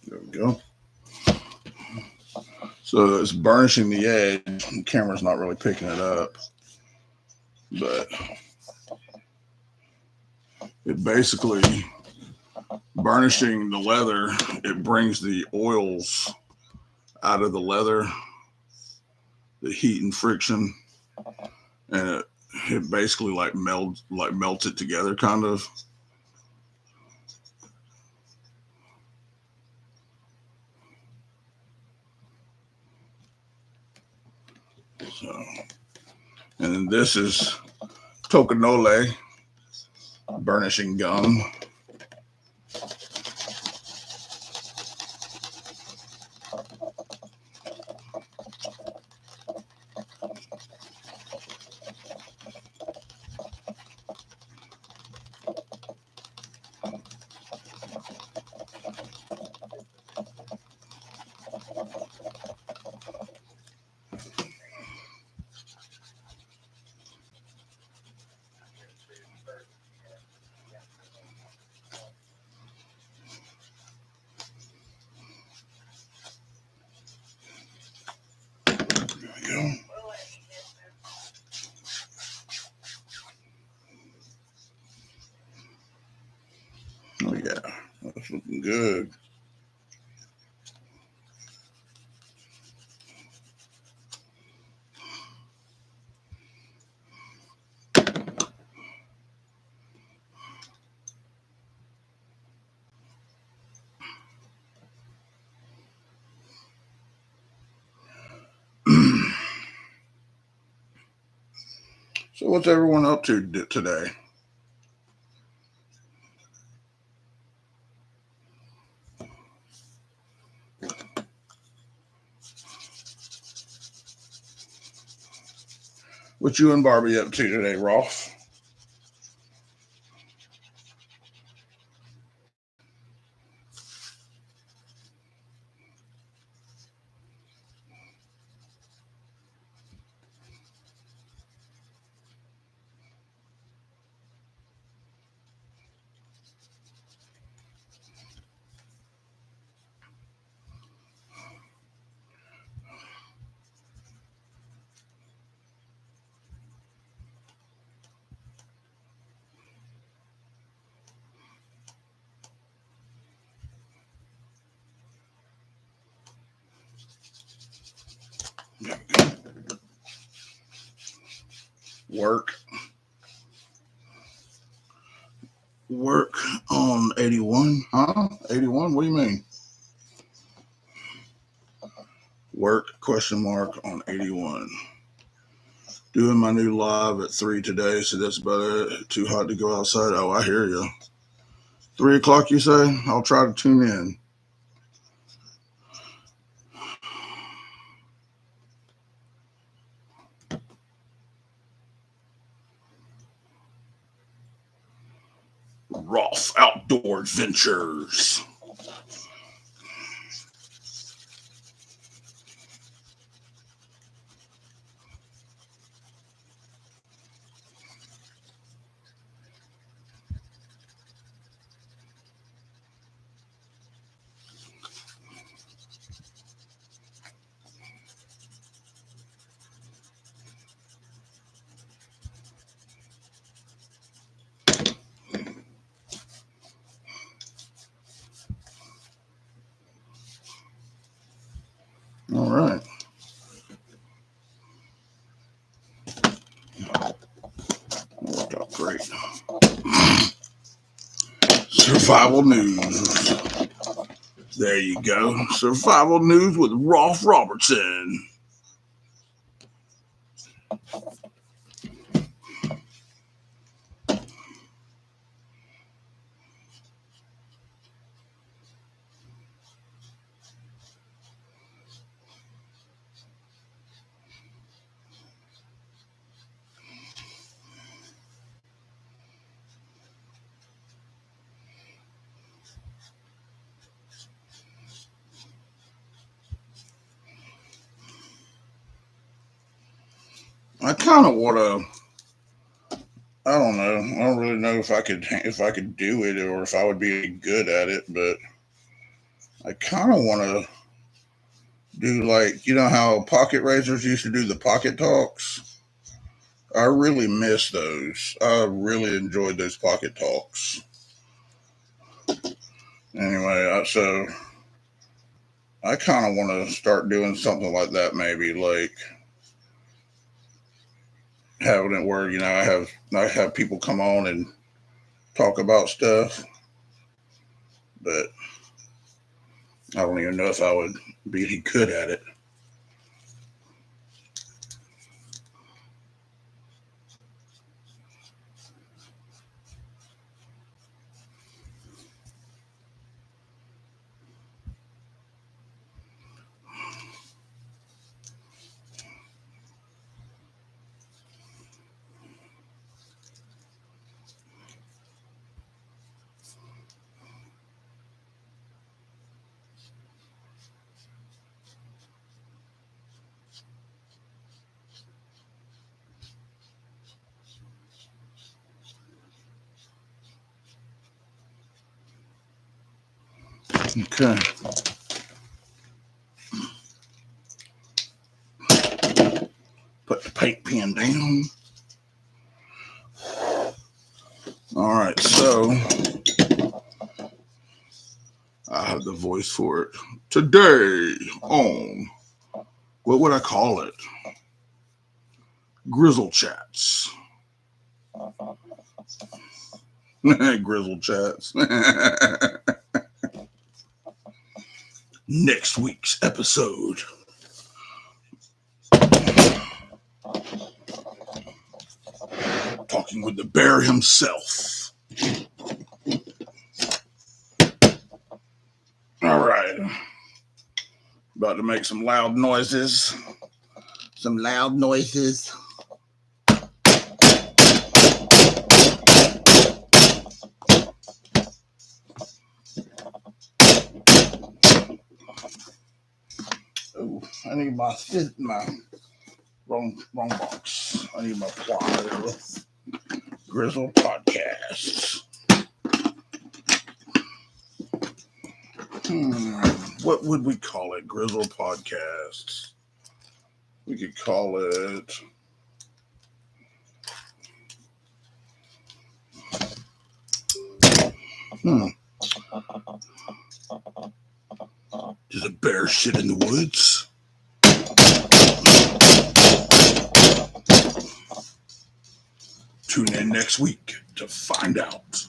There we go. So it's burnishing the edge. The camera's not really picking it up, but it basically burnishing the leather. It brings the oils out of the leather, the heat and friction, and it basically melts it together, kind of. So, and then this is Tocanole burnishing gum. There we go. Oh yeah, that's looking good. So what's everyone up to today? What you and Barbie up to today, Ross? Work. Work on 81, huh? 81? What do you mean? Work question mark on 81. Doing my new live at 3 today, so that's about it. Too hot to go outside. Oh, I hear you. 3 o'clock, you say? I'll try to tune in. Rolf Outdoor Adventures. All right. Worked out great. Survival news. There you go. Survival news with Rolf Robertson. I kind of want to. I don't know. I don't really know if I could do it or if I would be good at it, but I kind of want to do like how pocket racers used to do the pocket talks. I really miss those. I really enjoyed those pocket talks. Anyway, so I kind of want to start doing something like that. Maybe like having it where I have people come on and talk about stuff, but I don't even know if I would be any good at it. Okay. Put the paint pen down. All right, so I have the voice for it. Today on, what would I call it? Grizzle Chats. Grizzle Chats. Next week's episode. Talking with the bear himself. All right. About to make some loud noises. Some loud noises. Oh, I need my wrong box. I need my pliers. Grizzle Podcasts. What would we call it? Grizzle Podcasts. We could call it. Does a bear shit in the woods? Tune in next week to find out.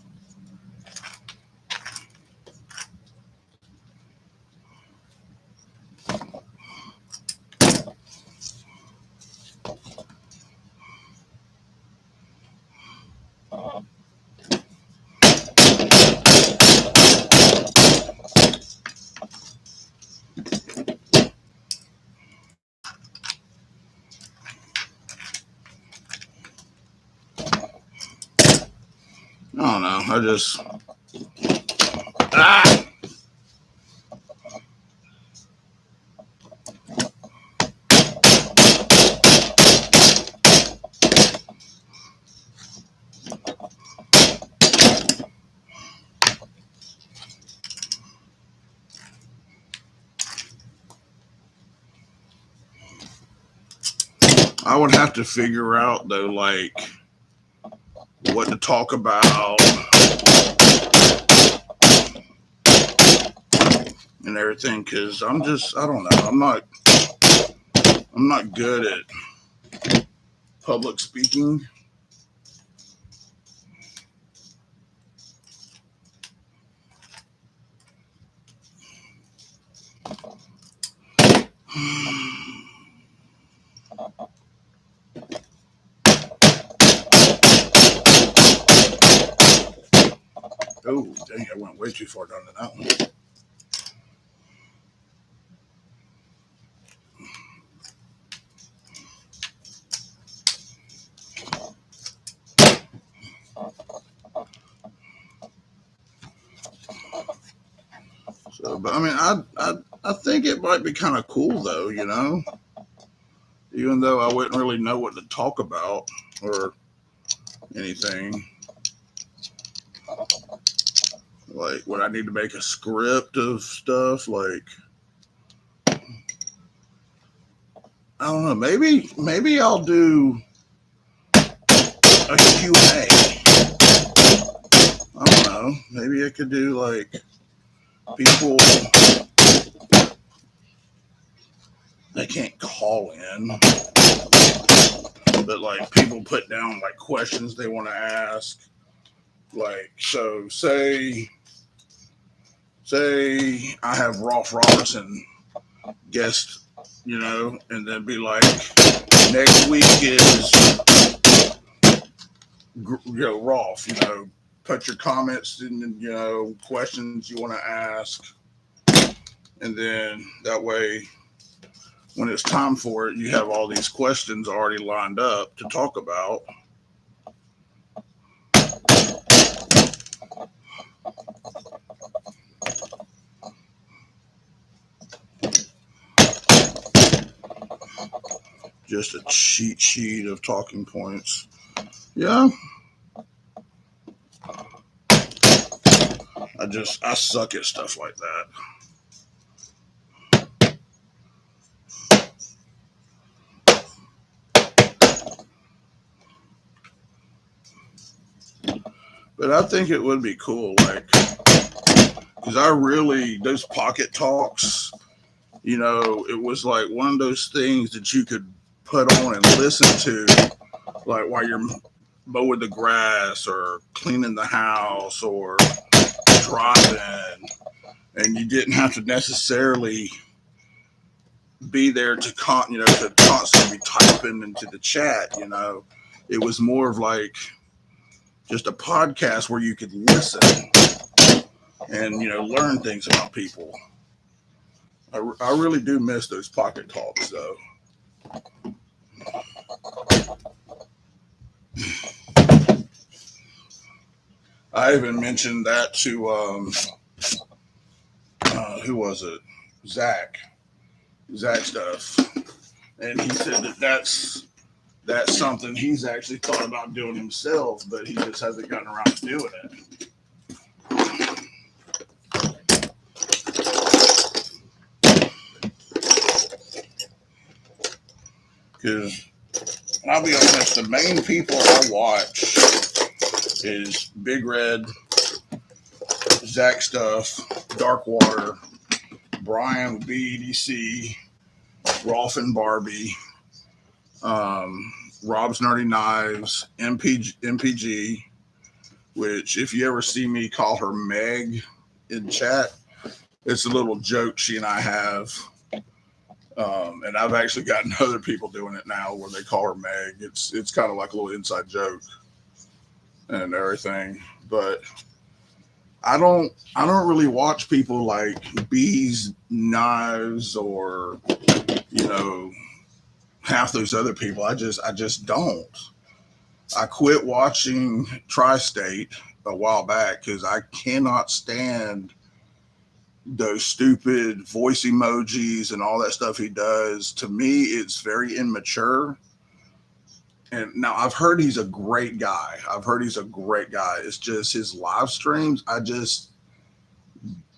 I don't know. I just ah. I would have to figure out though, like what to talk about and everything, because I don't know. I'm not good at public speaking. Oh, dang, I went way too far down to that one. So, but I mean, I think it might be kind of cool though, you know, even though I wouldn't really know what to talk about or anything. Like, would I need to make a script of stuff? Like, I don't know. Maybe I'll do a Q&A. I don't know. Maybe I could do like people they can't call in, but like people put down like questions they want to ask. Like, so say I have Rolf Robertson guest, you know, and then be like, next week is, you know, Rolf, you know, put your comments and, you know, questions you want to ask. And then that way, when it's time for it, you have all these questions already lined up to talk about. Just a cheat sheet of talking points. Yeah. I suck at stuff like that. But I think it would be cool, like, because those pocket talks, you know, it was like one of those things that you could put on and listen to, like while you're mowing the grass or cleaning the house or driving, and you didn't have to necessarily be there to constantly be typing into the chat. You know, it was more of like just a podcast where you could listen and, you know, learn things about people. I really do miss those pocket talks, though. I even mentioned that to who was it? Zach. Zach stuff, and he said that's something he's actually thought about doing himself, but he just hasn't gotten around to doing it. Because I'll be honest, the main people I watch is Big Red, Zach Stuff, Dark Water, Brian with BEDC, Rolf and Barbie, Rob's Nerdy Knives, MPG, which if you ever see me call her Meg in chat, it's a little joke she and I have. And I've actually gotten other people doing it now where they call her Meg. It's kind of like a little inside joke and everything. But I don't really watch people like Bees Knives or, you know, half those other people. I just don't. I quit watching Tri-State a while back because I cannot stand those stupid voice emojis and all that stuff he does. To me, it's very immature. And now I've heard he's a great guy. I've heard he's a great guy. It's just his live streams,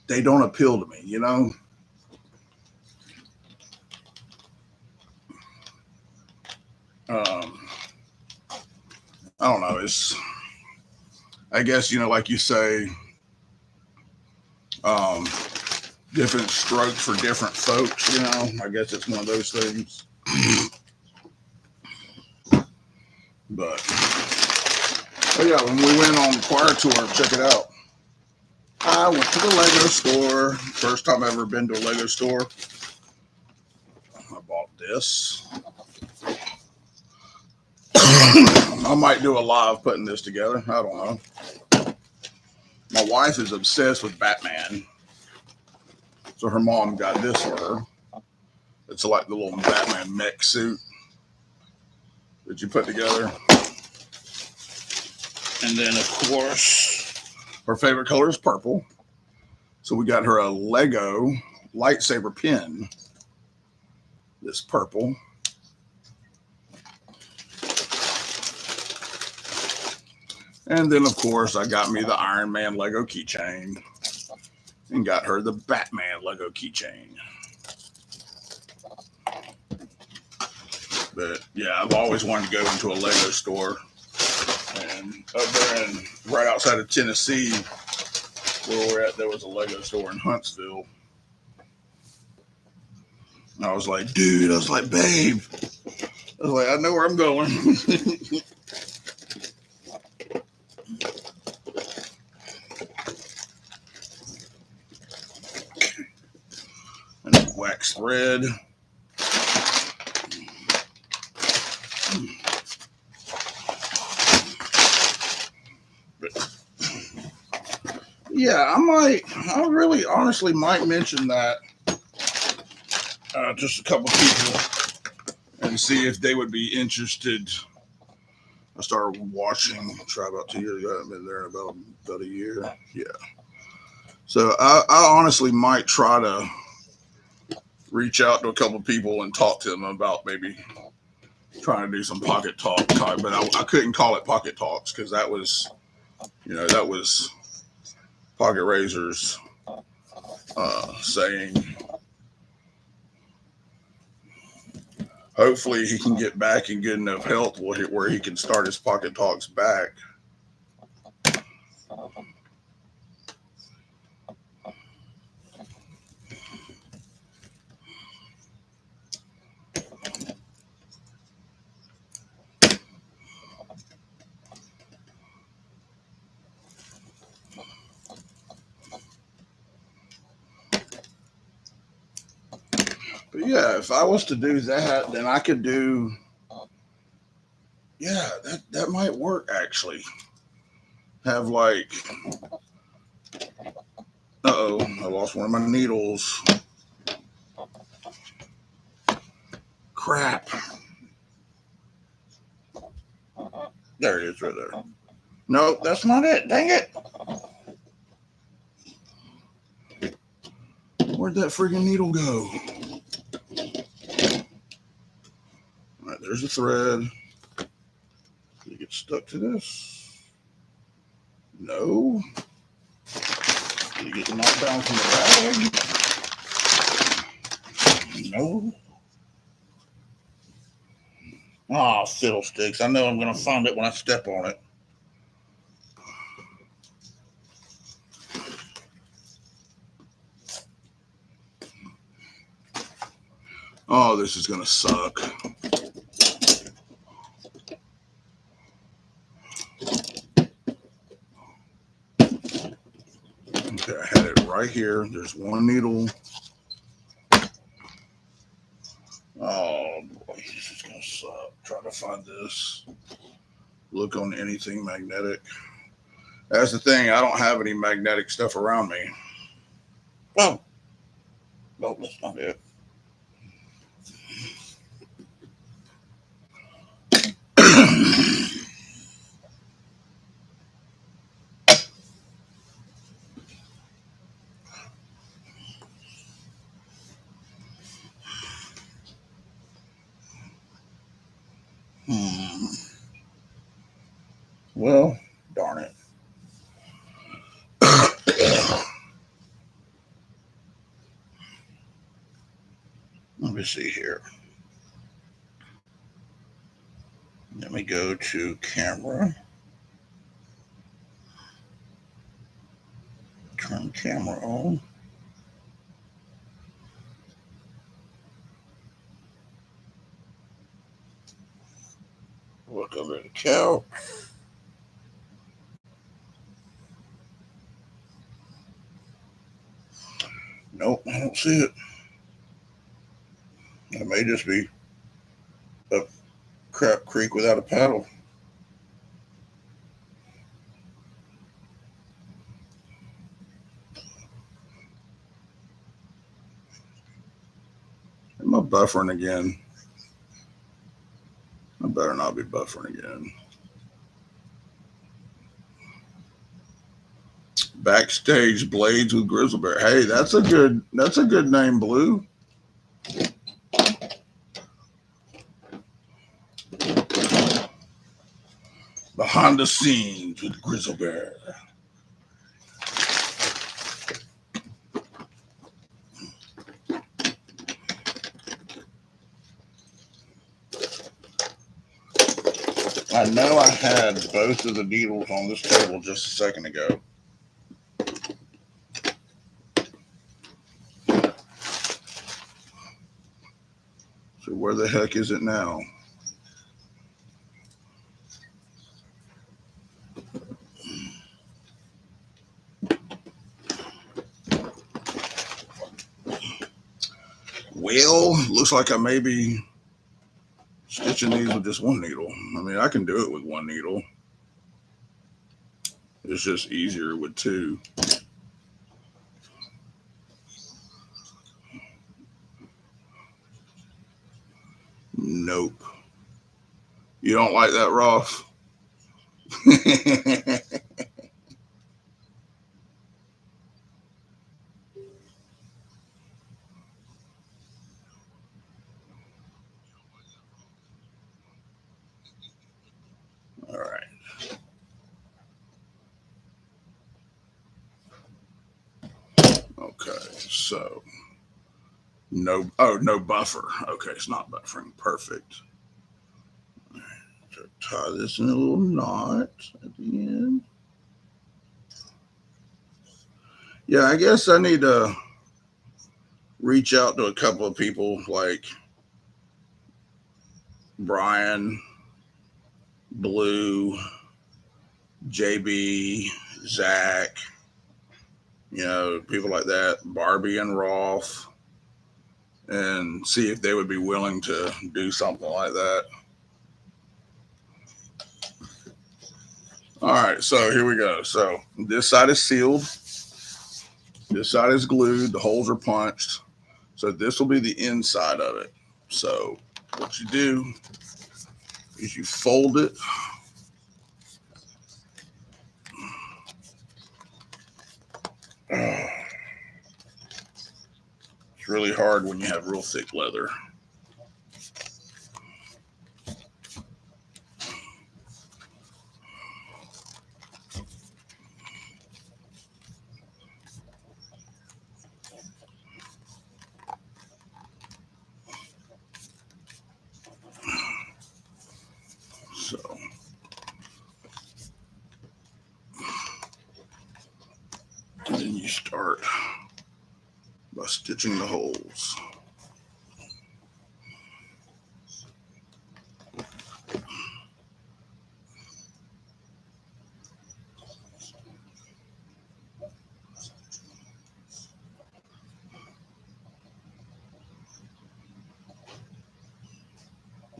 they don't appeal to me, you know? Um, I don't know. I guess, like you say, um, different strokes for different folks, I guess it's one of those things. But, oh yeah, when we went on choir tour, check it out. I went to the Lego store. First time I've ever been to a Lego store. I bought this. I might do a live putting this together. I don't know. My wife is obsessed with Batman. So her mom got this for her. It's like the little Batman mech suit that you put together. And then, of course, her favorite color is purple. So we got her a Lego lightsaber pin. This purple. And then, of course, I got me the Iron Man Lego keychain. And got her the Batman Lego keychain. But, yeah, I've always wanted to go into a Lego store. And up there right outside of Tennessee, where we're at, there was a Lego store in Huntsville. And I was like, dude, babe. I was like, I know where I'm going. And wax thread. But, yeah, I really honestly might mention that just a couple people and see if they would be interested. I started watching, try about 2 years ago. I've been there about a year. Yeah. So I honestly might try to reach out to a couple people and talk to them about maybe trying to do some pocket talk type, but I couldn't call it pocket talks because that was Pocket Razor's saying hopefully he can get back in good enough health where he can start his pocket talks back. But yeah, if I was to do that, then I could do. Yeah, that might work actually. Have like, I lost one of my needles. Crap. There it is, right there. No, that's not it. Dang it. Where'd that freaking needle go? All right, there's the thread. Did it get stuck to this? No. Did it get knocked down from the bag? No. Ah, fiddlesticks. I know I'm going to find it when I step on it. Oh, this is going to suck. Okay, I had it right here. There's one needle. Oh, boy, this is going to suck. Try to find this. Look on anything magnetic. That's the thing. I don't have any magnetic stuff around me. Oh. No, that's not it. Well, darn it. Let me see here. Let me go to camera. Turn camera on. Look over the couch. Nope, I don't see it. It may just be a crap creek without a paddle. Am I buffering again? I better not be buffering again. Backstage Blades with Grizzlebear. Hey, that's a good name, Blue. Behind the scenes with Grizzlebear. I know I had both of the needles on this table just a second ago. So where the heck is it now? Well, looks like I may be stitching these with just one needle. I mean, I can do it with one needle. It's just easier with two. Nope. You don't like that, Ross? All right. Okay, so no buffer. Okay, it's not buffering. Perfect. So tie this in a little knot at the end. Yeah, I guess I need to reach out to a couple of people like Brian, Blue, JB, Zach, people like that, Barbie and Rolf, and see if they would be willing to do something like that. All right, so here we go. So this side is sealed. This side is glued. The holes are punched. So this will be the inside of it. So what you do is you fold it. It's really hard when you have real thick leather. So and then you start by stitching the holes.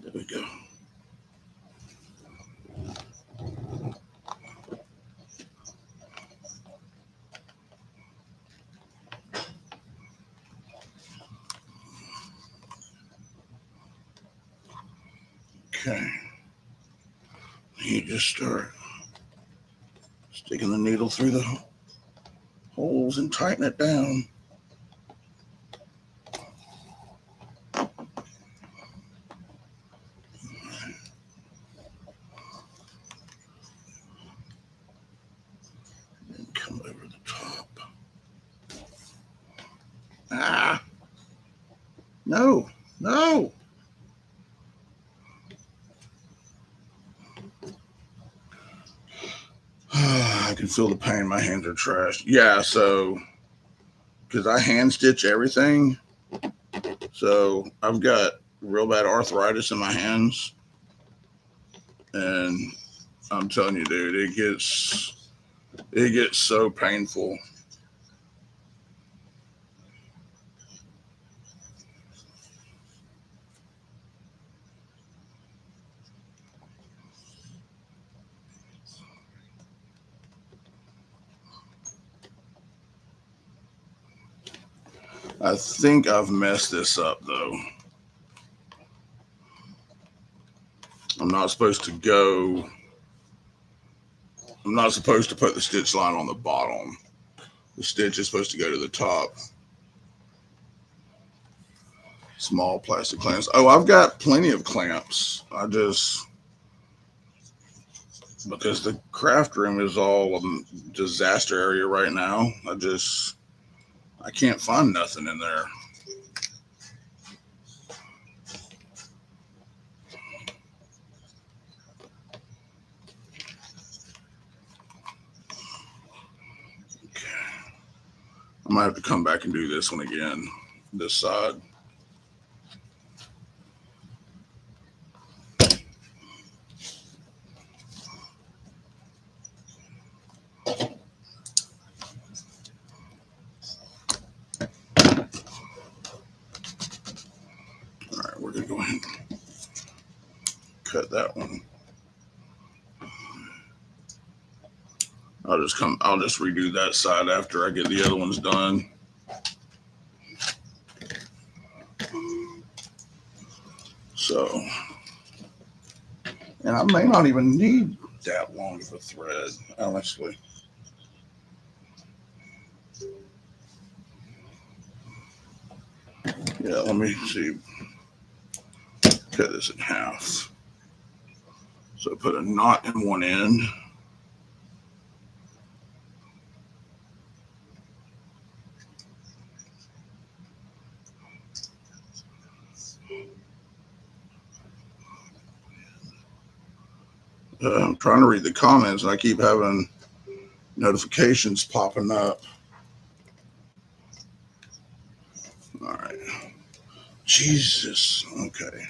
There we go. Okay. You just start sticking the needle through the holes and tighten it down. No, no. I can feel the pain. My hands are trashed. Yeah, so because I hand stitch everything, so I've got real bad arthritis in my hands, and I'm telling you, dude, it gets so painful. I think I've messed this up though. I'm not supposed to go. I'm not supposed to put the stitch line on the bottom. The stitch is supposed to go to the top. Small plastic clamps. Oh, I've got plenty of clamps. I just because the craft room is all a disaster area right now. I can't find nothing in there. Okay. I might have to come back and do this one again. This side. All right, we're gonna go ahead and cut that one. I'll just redo that side after I get the other ones done. So, and I may not even need that long of a thread, honestly. Yeah, let me see. Cut this in half. So put a knot in one end. I'm trying to read the comments and I keep having notifications popping up. All right. Jesus. Okay.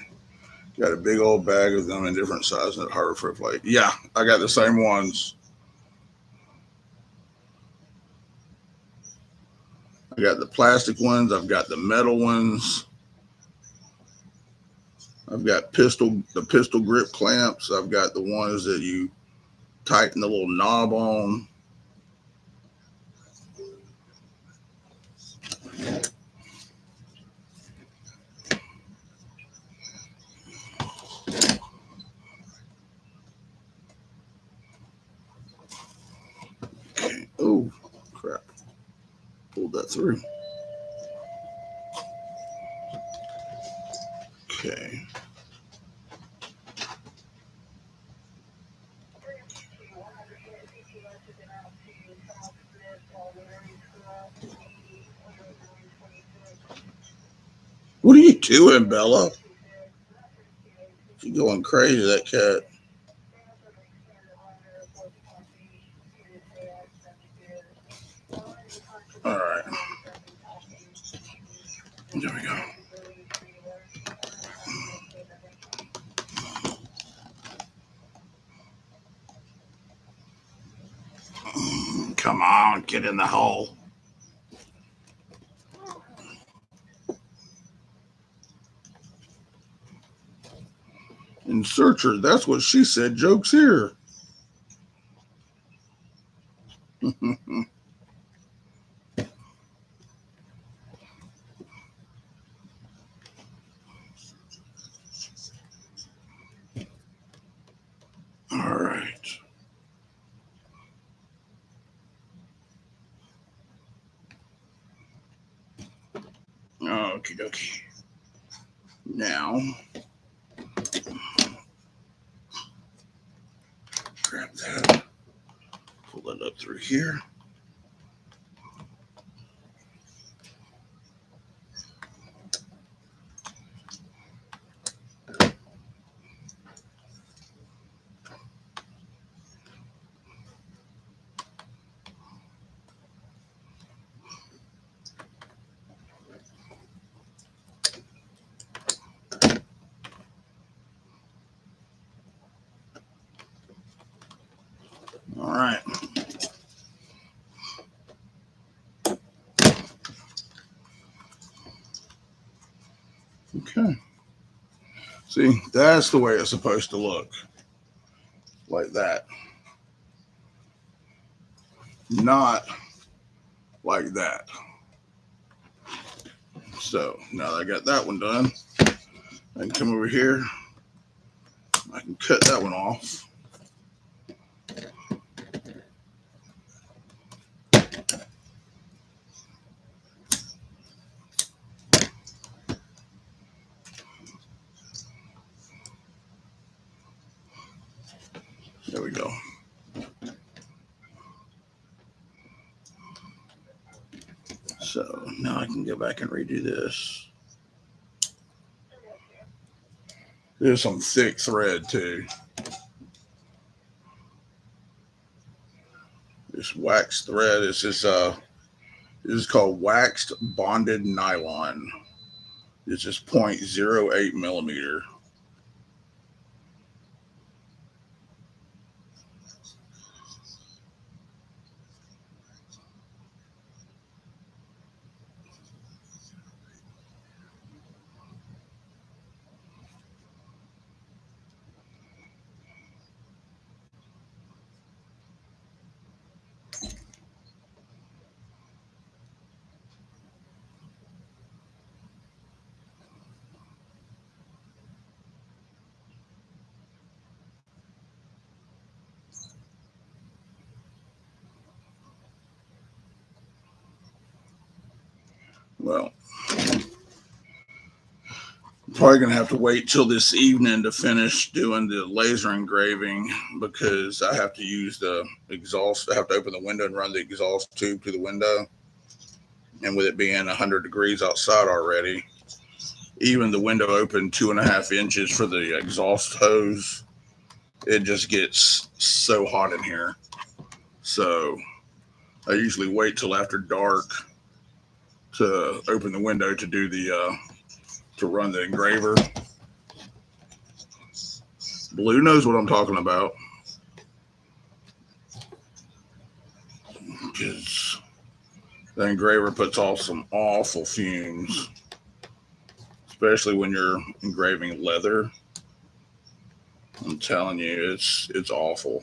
Got a big old bag of them in different sizes and harder for a plate. Yeah, I got the same ones. I got the plastic ones. I've got the metal ones. I've got the pistol grip clamps. I've got the ones that you tighten the little knob on. Okay. Oh, crap. Pulled that through. Okay. What are you doing, Bella? She's going crazy, that cat. All right. There we go. Come on, get in the hole. And searcher, that's what she said. Joke's here. All right. Okie dokie. Now, grab that. Pull that up through here. All right. Okay. See, that's the way it's supposed to look. Like that. Not like that. So now that I got that one done, I can come over here. I can cut that one off. There we go. So now I can go back and redo this. There's some thick thread too. This waxed thread is this is called waxed bonded nylon. It's just 0.08 millimeter. Well, I'm probably gonna have to wait till this evening to finish doing the laser engraving because I have to use the exhaust. I have to open the window and run the exhaust tube to the window. And with it being 100 degrees outside already, even the window open 2.5 inches for the exhaust hose, it just gets so hot in here. So I usually wait till after dark to open the window to do the to run the engraver. Blue knows what I'm talking about because the engraver puts off some awful fumes, especially when you're engraving leather. I'm telling you, it's awful.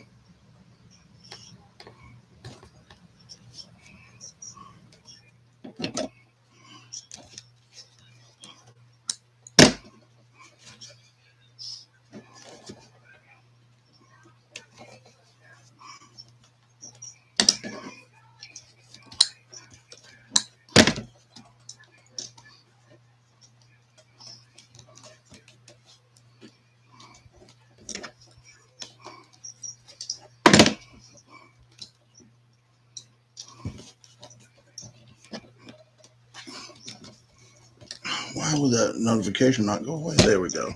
Why would that notification not go away? There we go.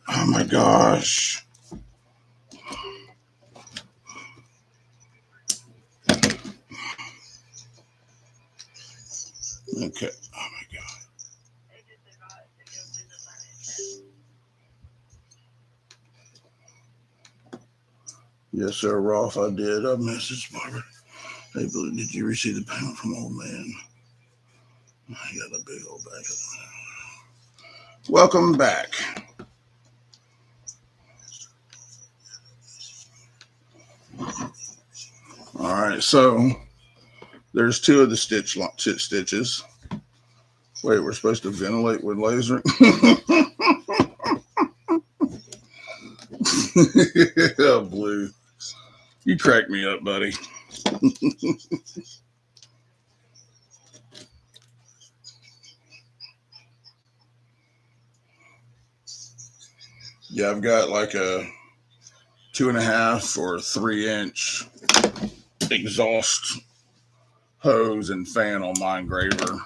Oh my gosh. Okay. Oh my god. Yes, sir, Rolf. I did. I messaged Barbara. Hey, did you receive the payment from old man? I got a big old bag of them. Welcome back. All right, so there's two of the stitches. Wait, we're supposed to ventilate with laser? Oh, Blue. You crack me up, buddy. Yeah, I've got like a 2.5 or 3 inch exhaust hose and fan on my engraver.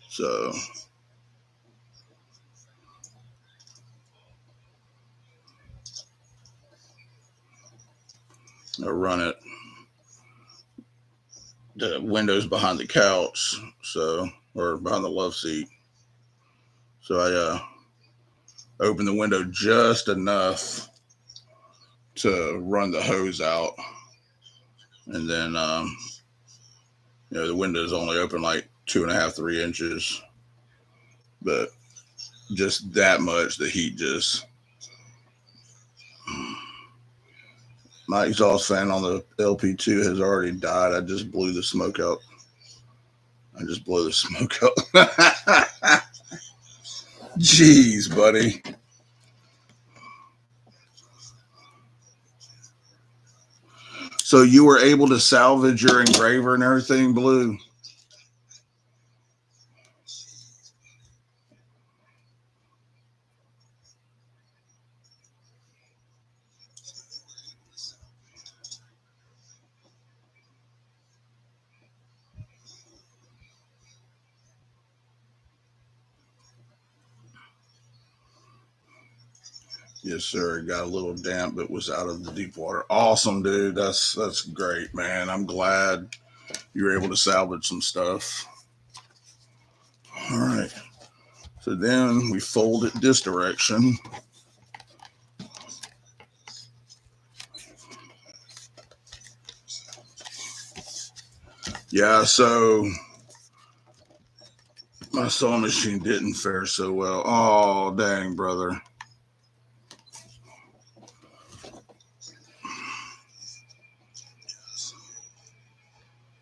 So I run it. The window's behind the couch, so or behind the love seat. So I opened the window just enough to run the hose out, and then the window is only open like 2.5, 3 inches, but just that much. The heat just. My exhaust fan on the LP2 has already died. I just blew the smoke out. I just blow the smoke out. Jeez, buddy. So you were able to salvage your engraver and everything, Blue? Yes, sir. It got a little damp, but was out of the deep water. Awesome, dude. That's great, man. I'm glad you were able to salvage some stuff. All right. So then we fold it this direction. Yeah, so my sewing machine didn't fare so well. Oh, dang, brother.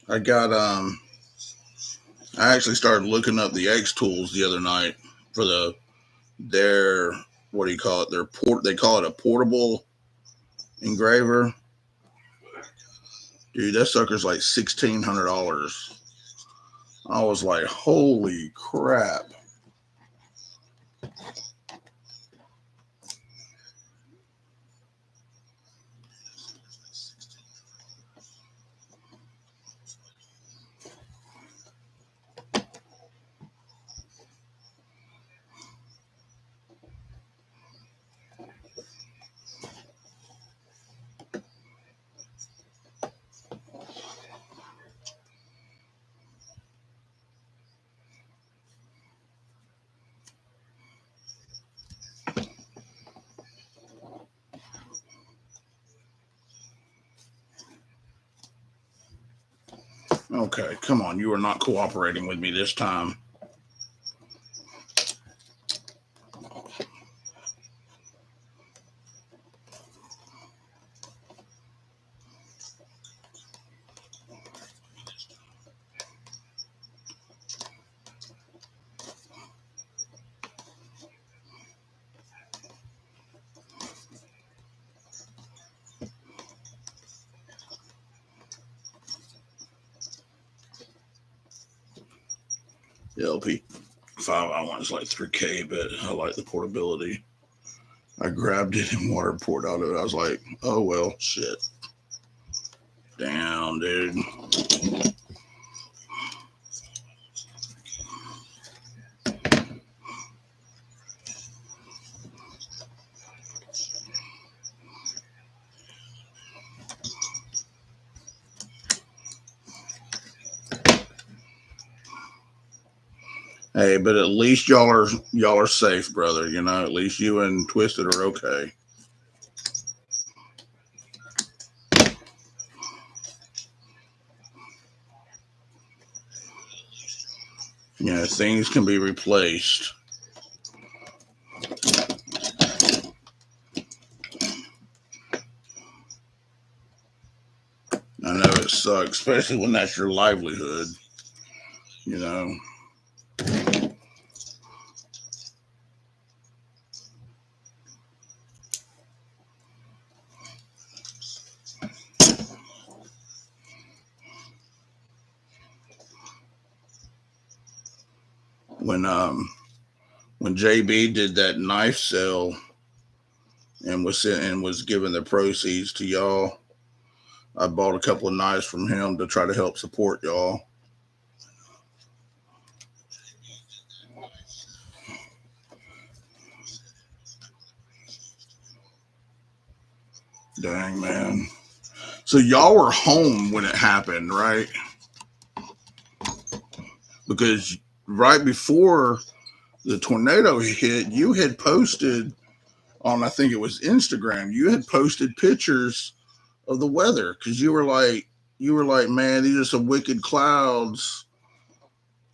I got I actually started looking up the X tools the other night for their what do you call it? They call it a portable engraver. Dude, that sucker's like $1,600. I was like, holy crap. Okay, come on. You are not cooperating with me this time. The LP 5 I want is like 3K, but I like the portability. I grabbed it and water poured out of it. I was like, oh well, shit. Damn, dude. Hey, but at least y'all are safe, brother. You know, at least you and Twisted are okay. You know, things can be replaced. I know it sucks, especially when that's your livelihood. You know. When when JB did that knife sale and was giving the proceeds to y'all, I bought a couple of knives from him to try to help support y'all. Dang, man. So y'all were home when it happened, right? Because right before the tornado hit, you had posted on, I think it was Instagram, you had posted pictures of the weather because you were like, man, these are some wicked clouds.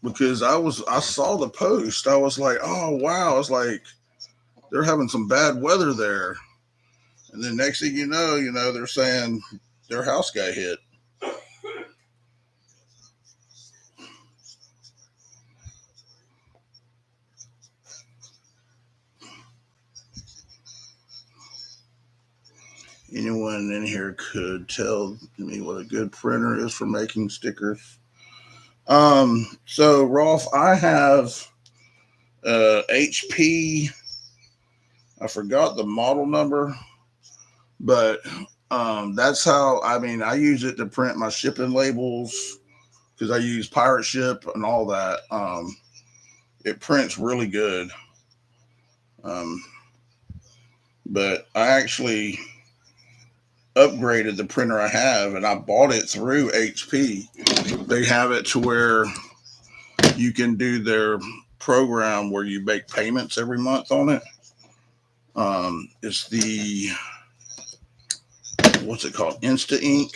Because I saw the post, I was like, oh wow, I was like, they're having some bad weather there. And then next thing you know, they're saying their house got hit. Anyone in here could tell me what a good printer is for making stickers? So Rolf, I have HP. I forgot the model number, but that's how. I mean, I use it to print my shipping labels because I use Pirate Ship and all that. It prints really good. Um, but I actually upgraded the printer I have, and I bought it through HP. They have it to where you can do their program where you make payments every month on it. It's the what's it called, Insta Ink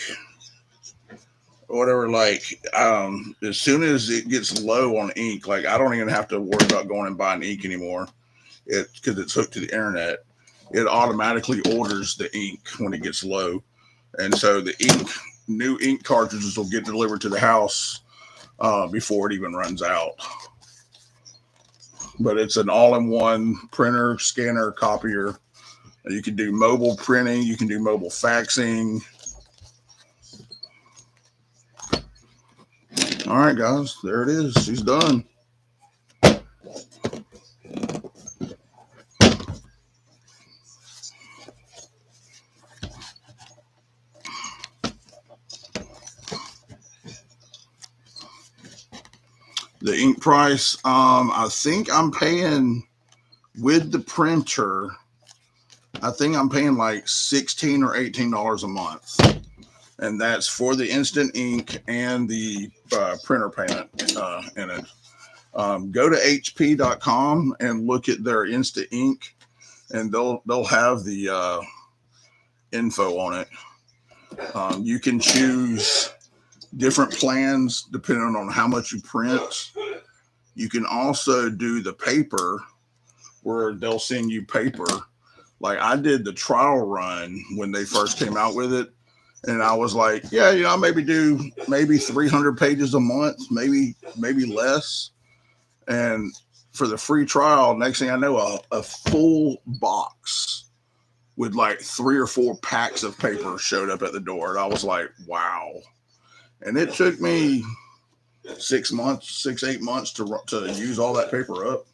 or whatever. Like, as soon as it gets low on ink, like I don't even have to worry about going and buying ink anymore. Because it's hooked to the internet. It automatically orders the ink when it gets low, and so the new ink cartridges will get delivered to the house before it even runs out. But it's an all-in-one printer, scanner, copier. You can do mobile printing. You can do mobile faxing. All right, guys, there it is. She's done. The ink price, I think I'm paying with the printer. I think I'm paying like $16 or $18 a month, and that's for the instant ink and the printer payment in it. Go to HP.com and look at their instant ink, and they'll have the info on it. You can choose different plans depending on how much you print. You can also do the paper where they'll send you paper. Like I did the trial run when they first came out with it, and I was like, yeah, I maybe do 300 pages a month, maybe less. And for the free trial, next thing I know, a full box with like 3 or 4 packs of paper showed up at the door, and I was like, wow. And it took me 6 months, 8 months to use all that paper up.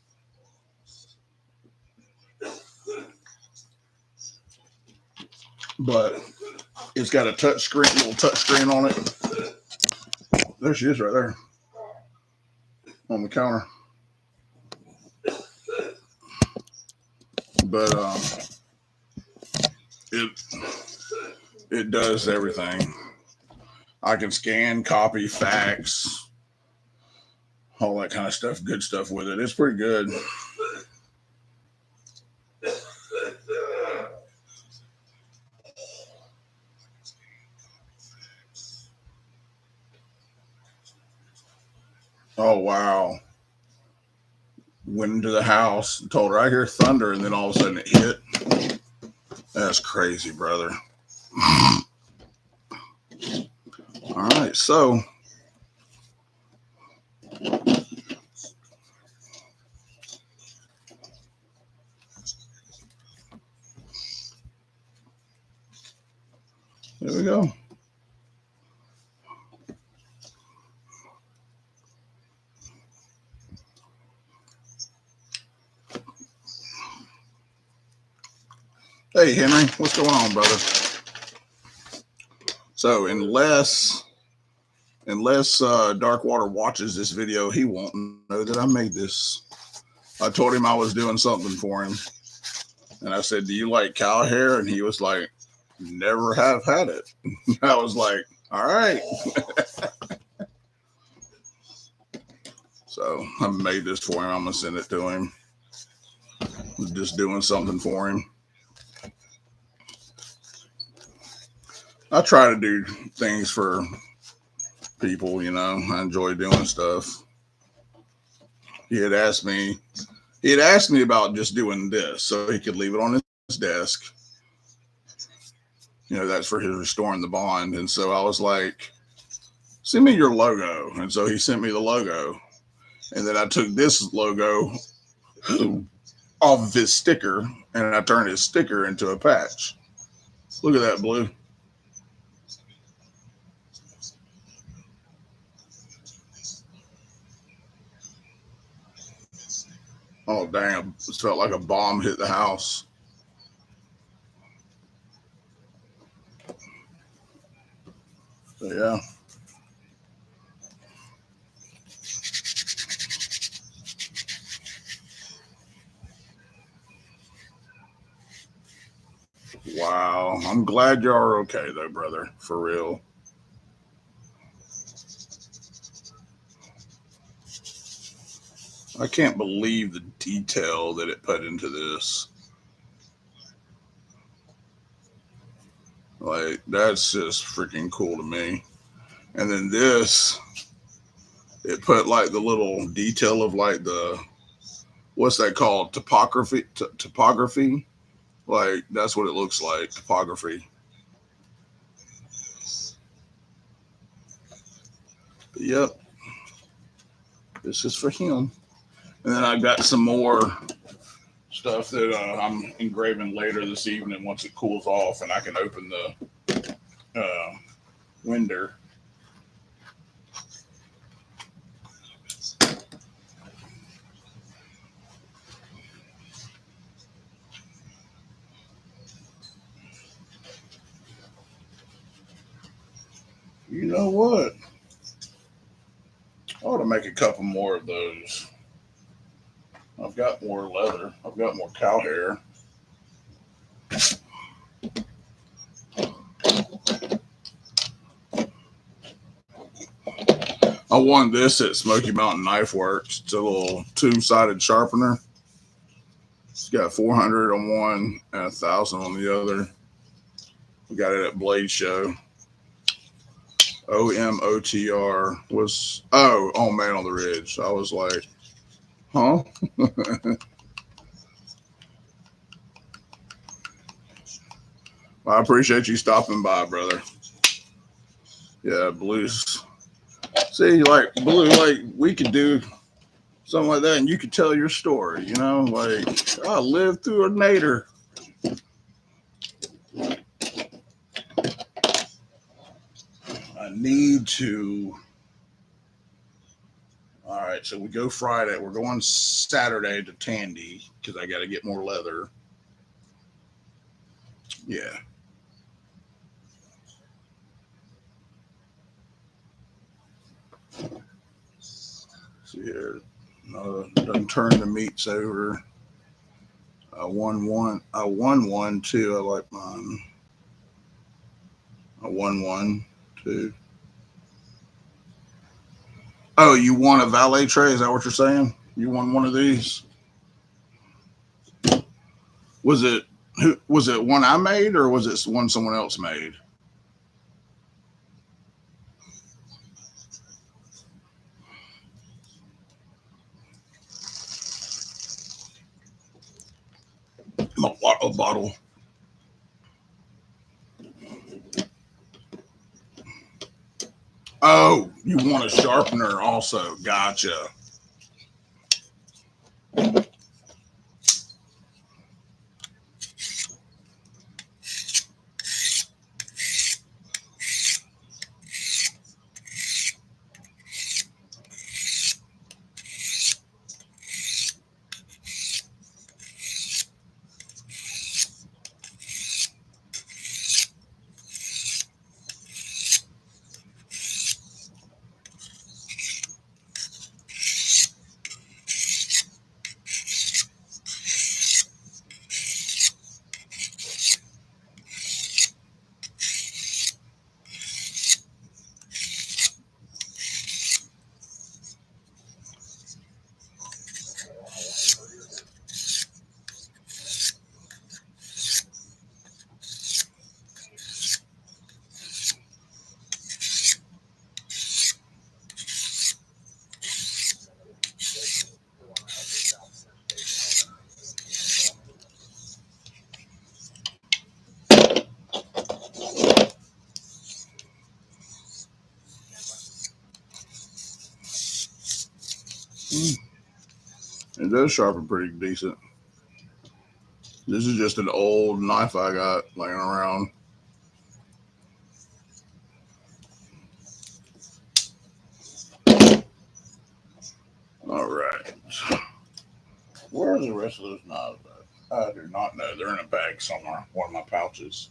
But it's got a little touch screen on it. There she is right there on the counter. But it does everything. I can scan, copy, fax, all that kind of stuff. Good stuff with it. It's pretty good. Oh wow. Went into the house, told her I hear thunder, and then all of a sudden it hit. That's crazy, brother. All right, so there we go. Hey, Henry, what's going on, brother? So unless Darkwater watches this video, he won't know that I made this. I told him I was doing something for him, and I said, "Do you like cow hair?" And he was like, "Never have had it." I was like, "All right." So I made this for him. I'm gonna send it to him. Just doing something for him. I try to do things for people, you know. I enjoy doing stuff. He had asked me about just doing this so he could leave it on his desk. You know, that's for his restoring the bond. And so I was like, send me your logo. And so he sent me the logo. And then I took this logo off of his sticker and I turned his sticker into a patch. Look at that, Blue. Oh, damn. It felt like a bomb hit the house. So, yeah. Wow. I'm glad you are okay, though, brother. For real. I can't believe the detail that it put into this. Like, that's just freaking cool to me. And then this, it put like the little detail of like the, what's that called? Topography. Like, that's what it looks like. Topography. But yep. This is for him. And then I got some more stuff that I'm engraving later this evening once it cools off and I can open the window. You know what? I ought to make a couple more of those. I've got more leather. I've got more cow hair. I won this at Smoky Mountain Knife Works. It's a little two-sided sharpener. It's got 400 on one and 1,000 on the other. We got it at Blade Show. OMOTR was on Man on the Ridge. I was like, huh? I appreciate you stopping by, brother. Yeah, Blues. See, like Blue, like we could do something like that, and you could tell your story. You know, like I lived through a nader. I need to. All right, so we go Friday. We're going Saturday to Tandy because I got to get more leather. Yeah. See here, doesn't turn the meats over. I won one. I won one too. I like mine. I won one too. Oh, you won a valet tray? Is that what you're saying? You won one of these? Was it was it one I made or was it one someone else made? My water bottle. Oh, you want a sharpener also? Gotcha. It does sharpen pretty decent. This is just an old knife I got laying around. All right. Where are the rest of those knives at? I do not know. They're in a bag somewhere, one of my pouches.